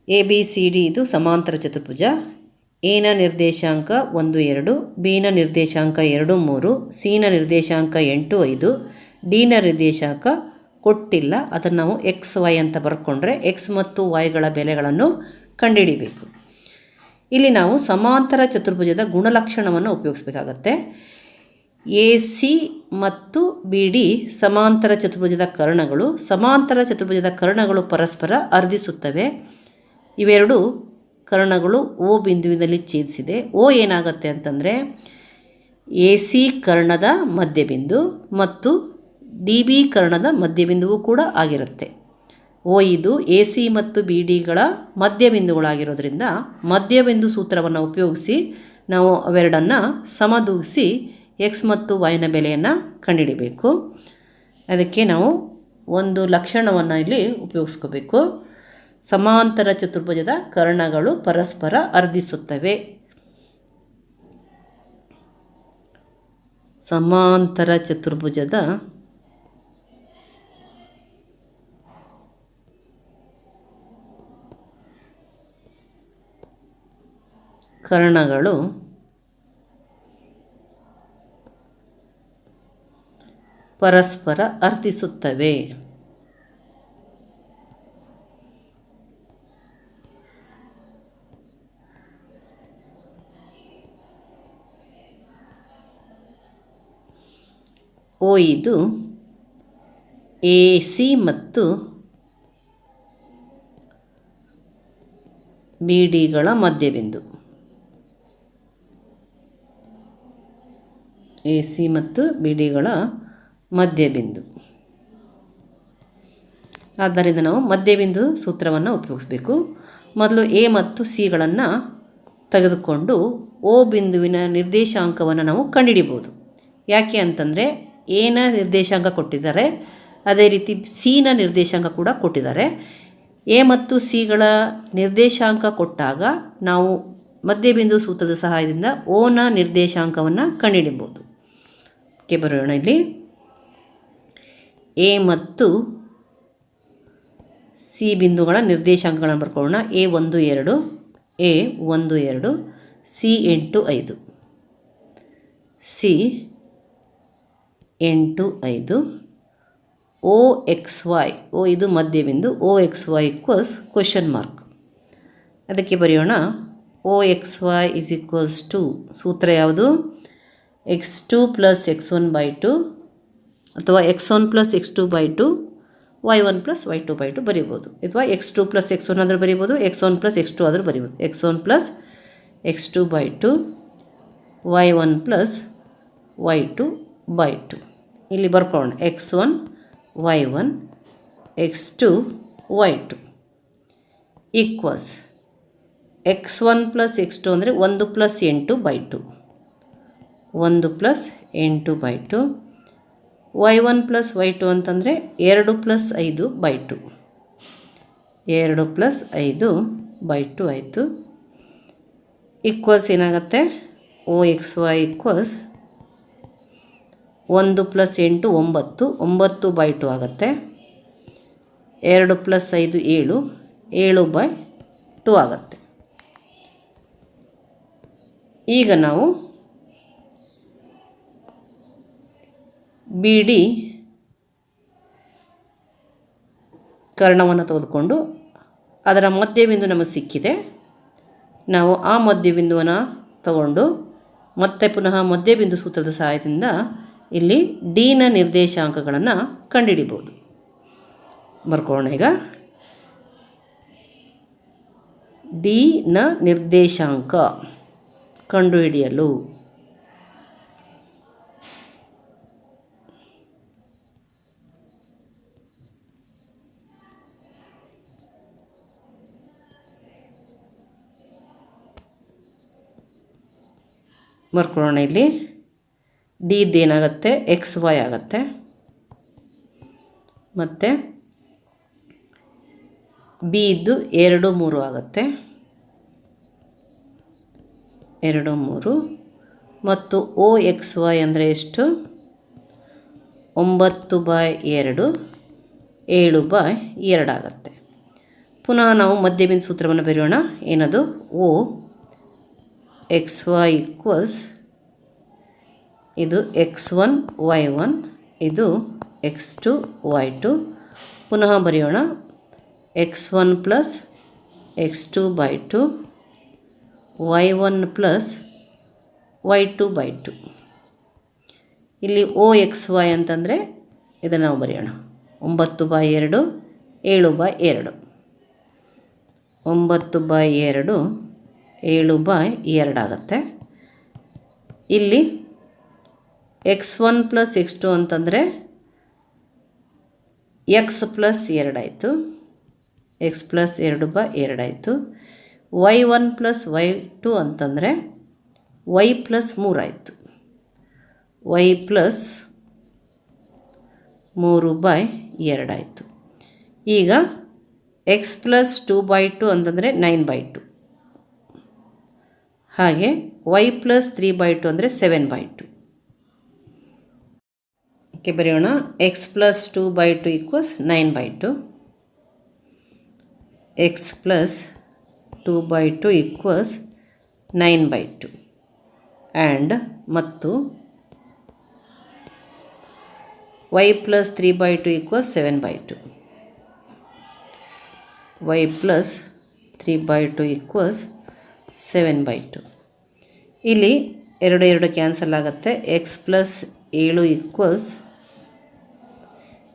ಎ ಬಿ ಸಿ ಡಿ ಇದು ಸಮಾಂತರ ಚತುರ್ಭುಜ. ಎನ ನಿರ್ದೇಶಾಂಕ 1 2, ಬಿನ ನಿರ್ದೇಶಾಂಕ 2 3, ಸಿನ ನಿರ್ದೇಶಾಂಕ 8 5, ಡಿನ ನಿರ್ದೇಶಾಂಕ ಕೊಟ್ಟಿಲ್ಲ. ಅದನ್ನು ನಾವು ಎಕ್ಸ್ ವೈ ಅಂತ ಬರ್ಕೊಂಡ್ರೆ ಎಕ್ಸ್ ಮತ್ತು ವೈಗಳ ಬೆಲೆಗಳನ್ನು ಕಂಡುಹಿಡಿಬೇಕು. ಇಲ್ಲಿ ನಾವು ಸಮಾಂತರ ಚತುರ್ಭುಜದ ಗುಣಲಕ್ಷಣವನ್ನು ಉಪಯೋಗಿಸಬೇಕಾಗತ್ತೆ. ಎ ಸಿ ಮತ್ತು ಬಿ ಡಿ ಸಮಾಂತರ ಚತುರ್ಭುಜದ ಕರ್ಣಗಳು. ಸಮಾಂತರ ಚತುರ್ಭುಜದ ಕರ್ಣಗಳು ಪರಸ್ಪರ ಅರ್ಧಿಸುತ್ತವೆ. ಇವೆರಡು ಕರ್ಣಗಳು ಓ ಬಿಂದುವಿನಲ್ಲಿ ಛೇದಿಸಿದೆ. ಓ ಏನಾಗುತ್ತೆ ಅಂತಂದರೆ ಎ ಸಿ ಕರ್ಣದ ಮಧ್ಯಬಿಂದು ಮತ್ತು ಡಿ ಬಿ ಕರ್ಣದ ಮಧ್ಯಬಿಂದುವು ಕೂಡ ಆಗಿರುತ್ತೆ. ಓ ಇದು ಎ ಸಿ ಮತ್ತು ಬಿ ಡಿಗಳ ಮಧ್ಯಬಿಂದುಗಳಾಗಿರೋದ್ರಿಂದ ಮಧ್ಯಬಿಂದು ಸೂತ್ರವನ್ನು ಉಪಯೋಗಿಸಿ ನಾವು ಅವೆರಡನ್ನು ಸಮದೂಗಿಸಿ ಎಕ್ಸ್ ಮತ್ತು ವೈನ ಬೆಲೆಯನ್ನು ಕಂಡುಹಿಡಿಬೇಕು. ಅದಕ್ಕೆ ನಾವು ಒಂದು ಲಕ್ಷಣವನ್ನು ಇಲ್ಲಿ ಉಪಯೋಗಿಸ್ಕೋಬೇಕು. ಸಮಾಂತರ ಚತುರ್ಭುಜದ ಕರ್ಣಗಳು ಪರಸ್ಪರ ಅರ್ಧಿಸುತ್ತವೆ. ಸಮಾಂತರ ಚತುರ್ಭುಜದ ಕರ್ಣಗಳು ಪರಸ್ಪರ ಅರ್ಧಿಸುತ್ತವೆ. ಓ ಇದು ಎ ಸಿ ಮತ್ತು ಬಿ ಡಿಗಳ ಮಧ್ಯಬಿಂದು. ಎ ಸಿ ಮತ್ತು ಬಿ ಡಿಗಳ ಮಧ್ಯಬಿಂದು. ಆದ್ದರಿಂದ ನಾವು ಮಧ್ಯಬಿಂದು ಸೂತ್ರವನ್ನು ಉಪಯೋಗಿಸಬೇಕು. ಮೊದಲು ಎ ಮತ್ತು ಸಿಗಳನ್ನು ತೆಗೆದುಕೊಂಡು ಓ ಬಿಂದುವಿನ ನಿರ್ದೇಶಾಂಕವನ್ನು ನಾವು ಕಂಡುಹಿಡಿಬೋದು. ಯಾಕೆ ಅಂತಂದರೆ ಎನ ನಿರ್ದೇಶಾಂಕ ಕೊಟ್ಟಿದ್ದಾರೆ, ಅದೇ ರೀತಿ ಸಿನ ನಿರ್ದೇಶಾಂಕ ಕೂಡ ಕೊಟ್ಟಿದ್ದಾರೆ. ಎ ಮತ್ತು ಸಿಗಳ ನಿರ್ದೇಶಾಂಕ ಕೊಟ್ಟಾಗ ನಾವು ಮಧ್ಯಬಿಂದು ಸೂತ್ರದ ಸಹಾಯದಿಂದ ಓನ ನಿರ್ದೇಶಾಂಕವನ್ನು ಕಂಡುಹಿಡಿಬೋದು. ಕೆ ಬರೋಣ. ಇಲ್ಲಿ ಎ ಮತ್ತು ಸಿ ಬಿಂದುಗಳ ನಿರ್ದೇಶಾಂಕಗಳನ್ನು ಬರ್ಕೊಳ್ಳೋಣ. A 1 2, A 1 2, C 8 5, C 8 5 O X Y O ಇದು ಮಧ್ಯಬಿಂದು O X Y equals question mark. ಅದಕ್ಕೆ ಬರೆಯೋಣ O X Y is equals to ಸೂತ್ರ ಯಾವುದು x2 ಪ್ಲಸ್ x1/2 ಅಥವಾ x1 plus x2/2 y1 plus y2/2 ಬರೀಬೋದು, ಅಥವಾ x2 ಪ್ಲಸ್ x1 ಆದರೂ ಬರೀಬೋದು, x1 plus x2 ಆದರೂ ಬರೀಬೋದು. x1 plus x2/2 y1 plus y2/2 ಇಲ್ಲಿ ಬರ್ಕೊಳ್ಳೋಣ. x1 y1 x2 y2 equals x1 plus x2 ಅಂದರೆ 1 plus 8/2 1 plus 8/2 y1 plus y2 ಅಂತಂದರೆ 2 plus 5/2 2 plus 5/2 ಆಯಿತು. Equals ಏನಾಗುತ್ತೆ O X Y equals 1 plus 8 9 9/2 ಆಗುತ್ತೆ. 2 plus 5 7 7/2 ಆಗುತ್ತೆ. ಈಗ ನಾವು ಬಿ ಡಿ ಕರ್ಣವನ್ನು ತೆಗೆದುಕೊಂಡು ಅದರ ಮಧ್ಯಬಿಂದು ನಮಗೆ ಸಿಕ್ಕಿದೆ. ನಾವು ಆ ಮಧ್ಯಬಿಂದುವನ್ನು ತಗೊಂಡು ಮತ್ತೆ ಪುನಃ ಮಧ್ಯಬಿಂದು ಸೂತ್ರದ ಸಹಾಯದಿಂದ ಇಲ್ಲಿ ಡಿನ ನಿರ್ದೇಶಾಂಕಗಳನ್ನು ಕಂಡುಹಿಡಿಬೋದು. ಬರ್ಕೊಳ್ಳೋಣ. ಈಗ ಡಿನ ನಿರ್ದೇಶಾಂಕ ಕಂಡುಹಿಡಿಯಲು ಬರ್ಕೊಳ್ಳೋಣ. ಇಲ್ಲಿ ಡಿ ಇದ್ದೇನಾಗುತ್ತೆ ಎಕ್ಸ್ ವೈ ಆಗುತ್ತೆ, ಮತ್ತು ಬಿ ಇದ್ದು 2 3 ಆಗುತ್ತೆ 2 3 ಮತ್ತು ಓ ಎಕ್ಸ್ ವೈ ಅಂದರೆ ಎಷ್ಟು 9/2 7/2 ಆಗುತ್ತೆ. ಪುನಃ ನಾವು ಮಧ್ಯಬಿಂದು ಸೂತ್ರವನ್ನು ಬರೆಯೋಣ. ಏನದು ಓ ಎಕ್ಸ್ ವೈ ಈಕ್ವಲ್ಸ್ ಇದು x1 y1 ಇದು x2 y2. ಪುನಃ ಬರೆಯೋಣ x1 plus x2/2 y1 plus y2/2. ಇಲ್ಲಿ ಓ ಎಕ್ಸ್ ವೈ ಅಂತಂದರೆ ಇದನ್ನು ನಾವು ಬರೆಯೋಣ 9/2 7/2 9/2 7/2 ಆಗುತ್ತೆ. ಇಲ್ಲಿ x1 ಪ್ಲಸ್ x2 ಅಂತಂದರೆ x ಪ್ಲಸ್ 2 ಆಯಿತು, x ಪ್ಲಸ್ 2/2 ಆಯಿತು. y1 ಪ್ಲಸ್ y2 ಅಂತಂದರೆ y ಪ್ಲಸ್ 3 ಆಯಿತು, y ಪ್ಲಸ್ 3/2 ಆಯಿತು. ಈಗ x ಪ್ಲಸ್ 2/2 ಅಂತಂದರೆ 9/2, ಹಾಗೆ y ಪ್ಲಸ್ 3/2 ಅಂದರೆ 7/2. ಓಕೆ, ಬರೆಯೋಣ x plus 2/2 equals 9/2, x plus 2/2 equals 9/2 and ಮತ್ತು y plus 3/2 equals 7/2, y plus 3/2 equals 7/2. ಇಲ್ಲಿ 2 2 ಕ್ಯಾನ್ಸಲ್ ಆಗುತ್ತೆ. x plus 7 equals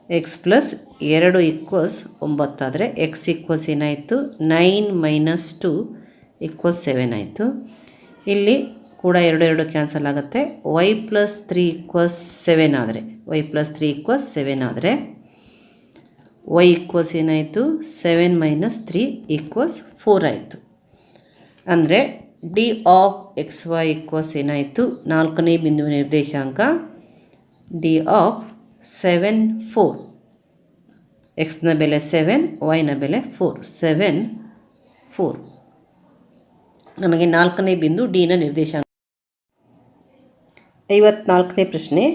x plus 2 equals 9 ಆದರೆ x ಈಕ್ವಲ್ಸ್ ಏನಾಯಿತು 9 - 2 ಈಕ್ವಲ್ಸ್ 7 ಆಯಿತು. ಇಲ್ಲಿ ಕೂಡ 2 2 ಕ್ಯಾನ್ಸಲ್ ಆಗುತ್ತೆ. y ಪ್ಲಸ್ 3 ಈಕ್ವಲ್ಸ್ 7 ಆದರೆ y ಪ್ಲಸ್ 3 ಈಕ್ವಲ್ಸ್ 7 ಆದರೆ y ಈಕ್ವಲ್ಸ್ ಏನಾಯಿತು 7 - 3 ಈಕ್ವಲ್ಸ್ 4 ಆಯಿತು. ಅಂದರೆ D of X Y equals ಏನಾಯಿತು 4ನೇ ಬಿಂದುವಿನ ನಿರ್ದೇಶಾಂಕ ಡಿ ಆಫ್ 7 4. ಎಕ್ಸ್ನ ಬೆಲೆ 7, ವೈನ ಬೆಲೆ 4 7 4. ನಮಗೆ 4ನೇ ಬಿಂದು ಡಿನ ನಿರ್ದೇಶಾಂಕ. 54ನೇ ಪ್ರಶ್ನೆ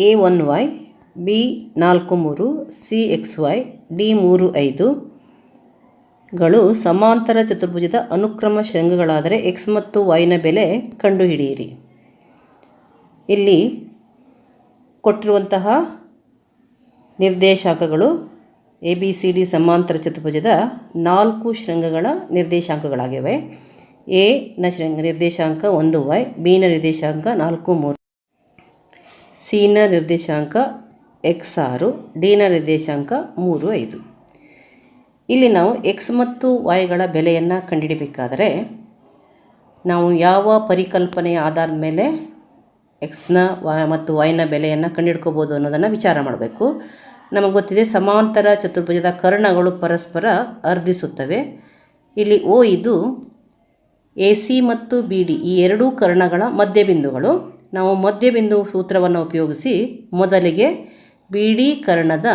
A1y B43 CXY D35 ಗಳು ಸಮಾಂತರ ಚತುರ್ಭುಜದ ಅನುಕ್ರಮ ಶೃಂಗಗಳಾದರೆ x ಮತ್ತು yನ ಬೆಲೆ ಕಂಡುಹಿಡಿಯಿರಿ. ಇಲ್ಲಿ ಕೊಟ್ಟಿರುವಂತಹ ನಿರ್ದೇಶಾಂಕಗಳು ABCD ಸಮಾಂತರ ಚತುರ್ಭುಜದ 4 ಶೃಂಗಗಳ ನಿರ್ದೇಶಾಂಕಗಳಾಗಿವೆ. ಎ ನ ನಿರ್ದೇಶಾಂಕ 1y, ಬಿ ನ ನಿರ್ದೇಶಾಂಕ 4 3, ಸಿ ನ ನಿರ್ದೇಶಾಂಕ x6, ಡಿ ನ ನಿರ್ದೇಶಾಂಕ 3 5. ಇಲ್ಲಿ ನಾವು x ಮತ್ತು yಗಳ ಬೆಲೆಯನ್ನು ಕಂಡುಹಿಡಿಯಬೇಕಾದರೆ ನಾವು ಯಾವ ಪರಿಕಲ್ಪನೆಯ ಆಧಾರದ ಮೇಲೆ ಎಕ್ಸ್ನ ಮತ್ತು ವೈನ ಬೆಲೆಯನ್ನು ಕಂಡುಹಿಡ್ಕೋಬೋದು ಅನ್ನೋದನ್ನು ವಿಚಾರ ಮಾಡಬೇಕು. ನಮಗೆ ಗೊತ್ತಿದೆ ಸಮಾಂತರ ಚತುರ್ಭುಜದ ಕರ್ಣಗಳು ಪರಸ್ಪರ ಅರ್ಧಿಸುತ್ತವೆ. ಇಲ್ಲಿ O ಇದು AC ಮತ್ತು BD ಈ ಎರಡೂ ಕರ್ಣಗಳ ಮಧ್ಯಬಿಂದುಗಳು. ನಾವು ಮಧ್ಯಬಿಂದು ಸೂತ್ರವನ್ನು ಉಪಯೋಗಿಸಿ ಮೊದಲಿಗೆ BD ಕರ್ಣದ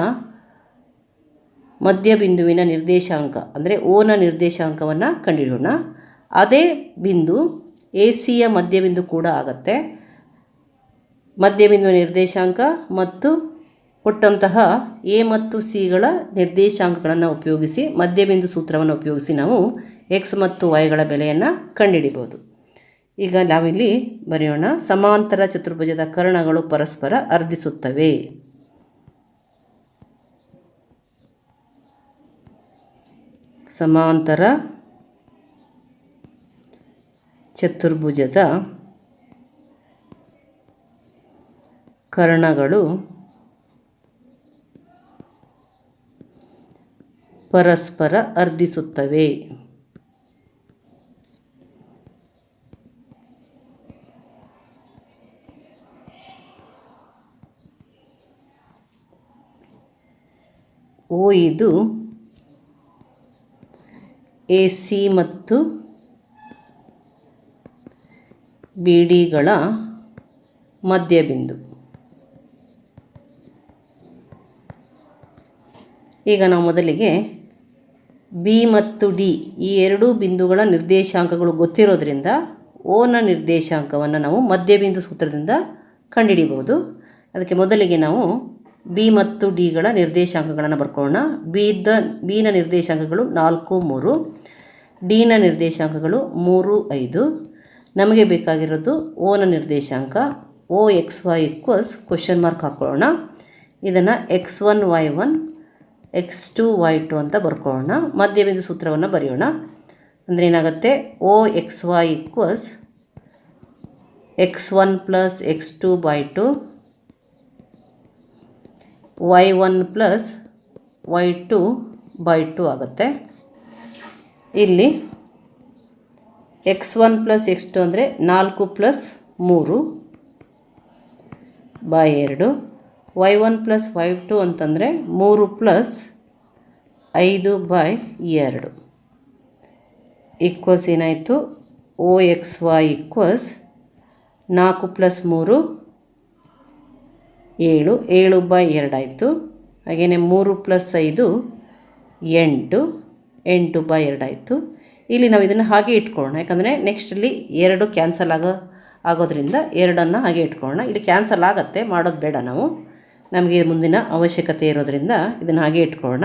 ಮಧ್ಯಬಿಂದುವಿನ ನಿರ್ದೇಶಾಂಕ ಅಂದರೆ ಓನ ನಿರ್ದೇಶಾಂಕವನ್ನು ಕಂಡುಹಿಡಿಯೋಣ. ಅದೇ ಬಿಂದು ACಯ ಮಧ್ಯಬಿಂದು ಕೂಡ ಆಗುತ್ತೆ. ಮಧ್ಯಬಿಂದುವ ನಿರ್ದೇಶಾಂಕ ಮತ್ತು ಕೊಟ್ಟಂತಹ ಎ ಮತ್ತು ಸಿಗಳ ನಿರ್ದೇಶಾಂಕಗಳನ್ನು ಉಪಯೋಗಿಸಿ ಮಧ್ಯಬಿಂದು ಸೂತ್ರವನ್ನು ಉಪಯೋಗಿಸಿ ನಾವು ಎಕ್ಸ್ ಮತ್ತು ವೈಗಳ ಬೆಲೆಯನ್ನು ಕಂಡುಹಿಡಿಬೋದು. ಈಗ ನಾವಿಲ್ಲಿ ಬರೆಯೋಣ. ಸಮಾಂತರ ಚತುರ್ಭುಜದ ಕರ್ಣಗಳು ಪರಸ್ಪರ ಅರ್ಧಿಸುತ್ತವೆ. ಸಮಾಂತರ ಚತುರ್ಭುಜದ ಕರ್ಣಗಳು ಪರಸ್ಪರ ಅರ್ಧಿಸುತ್ತವೆ. ಓ ಇದು AC ಮತ್ತು BDಗಳ ಮಧ್ಯಬಿಂದು. ಈಗ ನಾವು ಮೊದಲಿಗೆ B ಮತ್ತು D ಈ ಎರಡೂ ಬಿಂದುಗಳ ನಿರ್ದೇಶಾಂಕಗಳು ಗೊತ್ತಿರೋದ್ರಿಂದ ಓನ ನಿರ್ದೇಶಾಂಕವನ್ನು ನಾವು ಮಧ್ಯಬಿಂದು ಸೂತ್ರದಿಂದ ಕಂಡುಹಿಡಿಯಬಹುದು. ಅದಕ್ಕೆ ಮೊದಲಿಗೆ ನಾವು B ಮತ್ತು Dಗಳ ನಿರ್ದೇಶಾಂಕಗಳನ್ನು ಬರ್ಕೊಳ್ಳೋಣ. B ನ ನಿರ್ದೇಶಾಂಕಗಳು 4 3, D ನ ನಿರ್ದೇಶಾಂಕಗಳು 3 5. ನಮಗೆ ಬೇಕಾಗಿರೋದು ಓನ ನಿರ್ದೇಶಾಂಕ OXY ಈಕ್ವಲ್ಸ್ ಕ್ವಶನ್ ಮಾರ್ಕ್ ಹಾಕ್ಕೊಳ್ಳೋಣ. ಇದನ್ನು x1 y1 x2 y2 ಅಂತ ಬರ್ಕೊಳ್ಳೋಣ. ಮಧ್ಯಬಿಂದು ಸೂತ್ರವನ್ನು ಬರೆಯೋಣ. ಅಂದರೆ ಏನಾಗುತ್ತೆ, OXY equals x1 plus x2 by 2 y1 plus y2 by 2 ಆಗುತ್ತೆ. ಇಲ್ಲಿ x1 ಪ್ಲಸ್ x2 ಅಂದರೆ 4 plus 3 by 2, y1 plus y2 ಅಂತಂದರೆ 3 ಪ್ಲಸ್ 5 by 2 ಈಕ್ವಲ್ಸ್ ಏನಾಯಿತು, OXY ಈಕ್ವಲ್ಸ್ 4 ಪ್ಲಸ್ 3 7 7 by 2 ಆಯಿತು. ಹಾಗೆಯೇ 3 ಪ್ಲಸ್ 5 8 8 by 2 ಆಯಿತು. ಇಲ್ಲಿ ನಾವು ಇದನ್ನು ಹಾಗೆ ಇಟ್ಕೊಳ್ಳೋಣ, ಯಾಕಂದರೆ ನೆಕ್ಸ್ಟಲ್ಲಿ 2 ಕ್ಯಾನ್ಸಲ್ ಆಗೋದ್ರಿಂದ 2ಅನ್ನು ಹಾಗೆ ಇಟ್ಕೊಳ್ಳೋಣ. ಇಲ್ಲಿ ಕ್ಯಾನ್ಸಲ್ ಆಗುತ್ತೆ, ಮಾಡೋದು ಬೇಡ ನಾವು, ನಮಗೆ ಮುಂದಿನ ಅವಶ್ಯಕತೆ ಇರೋದರಿಂದ ಇದನ್ನು ಹಾಗೆ ಇಟ್ಕೊಳ್ಳೋಣ.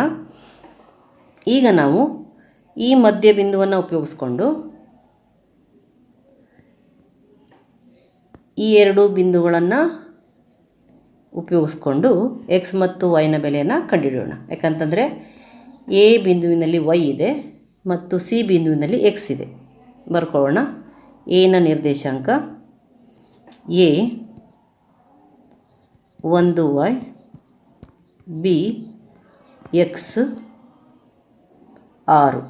ಈಗ ನಾವು ಈ ಮಧ್ಯಬಿಂದುವನ್ನು ಉಪಯೋಗಿಸ್ಕೊಂಡು ಈ ಎರಡು ಬಿಂದುಗಳನ್ನು ಉಪಯೋಗಿಸ್ಕೊಂಡು ಎಕ್ಸ್ ಮತ್ತು ವೈನ ಬೆಲೆಯನ್ನು ಕಂಡುಹಿಡಿಯೋಣ. ಯಾಕಂತಂದರೆ ಎ ಬಿಂದುವಿನಲ್ಲಿ ವೈ ಇದೆ ಮತ್ತು ಸಿ ಬಿಂದುವಿನಲ್ಲಿ ಎಕ್ಸ್ ಇದೆ. ಬರ್ಕೊಳ್ಳೋಣ. ಎನ ನಿರ್ದೇಶಾಂಕ ಎ 1y, ಬಿ ಎಕ್ಸ್ 6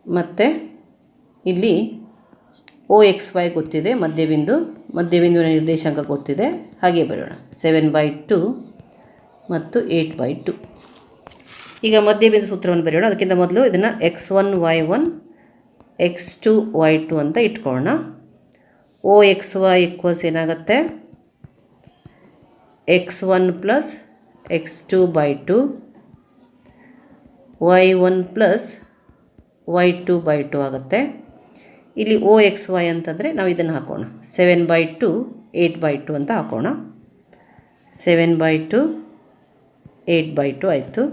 ಮತ್ತು ಇಲ್ಲಿ OXY ಗೊತ್ತಿದೆ, ಮಧ್ಯಬಿಂದುವಿನ ನಿರ್ದೇಶಾಂಕ ಗೊತ್ತಿದೆ, ಹಾಗೆ ಬರೋಣ. 7 by 2 ಮತ್ತು 8 by 2. ಈಗ ಮಧ್ಯಬಿಂದು ಸೂತ್ರವನ್ನು ಬರೆಯೋಣ. ಅದಕ್ಕಿಂತ ಮೊದಲು ಇದನ್ನು x1 y1 x2 y2 ಅಂತ ಇಟ್ಕೊಳ್ಳೋಣ. OXY ಈಕ್ವಲ್ಸ್ ಏನಾಗುತ್ತೆ, x1 plus x2 by 2 y1 plus y2 by 2 ಆಗುತ್ತೆ. ಇಲ್ಲಿ OXY ಅಂತಂದರೆ ನಾವು ಇದನ್ನು ಹಾಕೋಣ. 7 by 2 8 by 2 ಅಂತ ಹಾಕೋಣ. 7 by 2 8 by 2 ಆಯಿತು.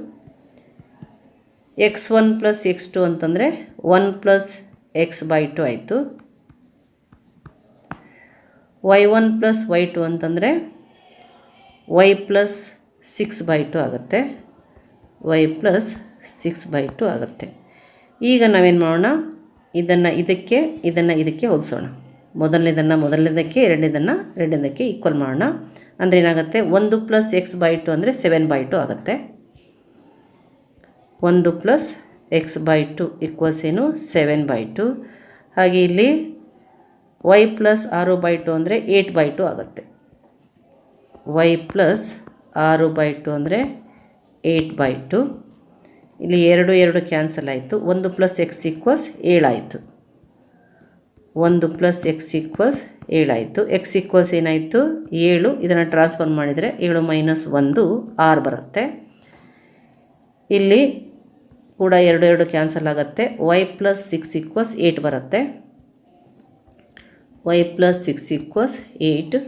x1 ಪ್ಲಸ್ x2 ಅಂತಂದರೆ 1 ಪ್ಲಸ್ x by 2 ಆಯಿತು. y1 ಪ್ಲಸ್ y2 ಅಂತಂದರೆ y ಪ್ಲಸ್ 6/2 ಆಗುತ್ತೆ. y ಪ್ಲಸ್ 6/2 ಆಗುತ್ತೆ. ಈಗ ನಾವೇನು ಮಾಡೋಣ, ಇದನ್ನು ಇದಕ್ಕೆ ಹೋಲಿಸೋಣ. ಮೊದಲನೇದಕ್ಕೆ ಎರಡನೇದಕ್ಕೆ ಈಕ್ವಲ್ ಮಾಡೋಣ. ಅಂದರೆ ಏನಾಗುತ್ತೆ, 1 ಪ್ಲಸ್ x/2 ಅಂದರೆ 7/2 ಆಗುತ್ತೆ. 1 ಪ್ಲಸ್ x/2 ಈಕ್ವಲ್ಸ್ ಏನು, 7/2. ಹಾಗೆ ಇಲ್ಲಿ y ಪ್ಲಸ್ 6/2 ಅಂದರೆ 8/2 ಆಗುತ್ತೆ. y ಪ್ಲಸ್ 6/2 ಅಂದರೆ 8/2. ಇಲ್ಲಿ 2 ಕ್ಯಾನ್ಸಲ್ ಆಯಿತು. 1 ಪ್ಲಸ್ x ಈಕ್ವಲ್ಸ್ 7 ಆಯಿತು. 1 ಪ್ಲಸ್ x ಈಕ್ವಲ್ಸ್ 7 ಆಯಿತು. x ಈಕ್ವಲ್ಸ್ ಏನಾಯಿತು, 7. ಇದನ್ನು ಟ್ರಾನ್ಸ್ಫರ್ ಮಾಡಿದರೆ 7 ಮೈನಸ್ 1 6 ಬರುತ್ತೆ. ಇಲ್ಲಿ ಕೂಡ 2 ಕ್ಯಾನ್ಸಲ್ ಆಗುತ್ತೆ. y ಪ್ಲಸ್ 6 ಈಕ್ವಲ್ಸ್ 8 ಬರುತ್ತೆ. y plus 6 equals 8.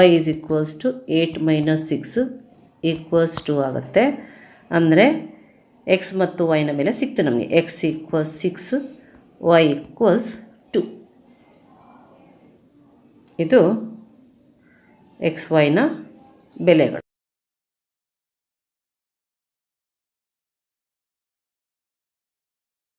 y is equals to 8 minus 6 equals 2 ಆಗುತ್ತೆ. ಅಂದರೆ x ಮತ್ತು yನ ಮೇಲೆ ಸಿಕ್ತು ನಮಗೆ. x equals 6, y equals 2. ಇದು XYನ ಬೆಲೆಗಳು.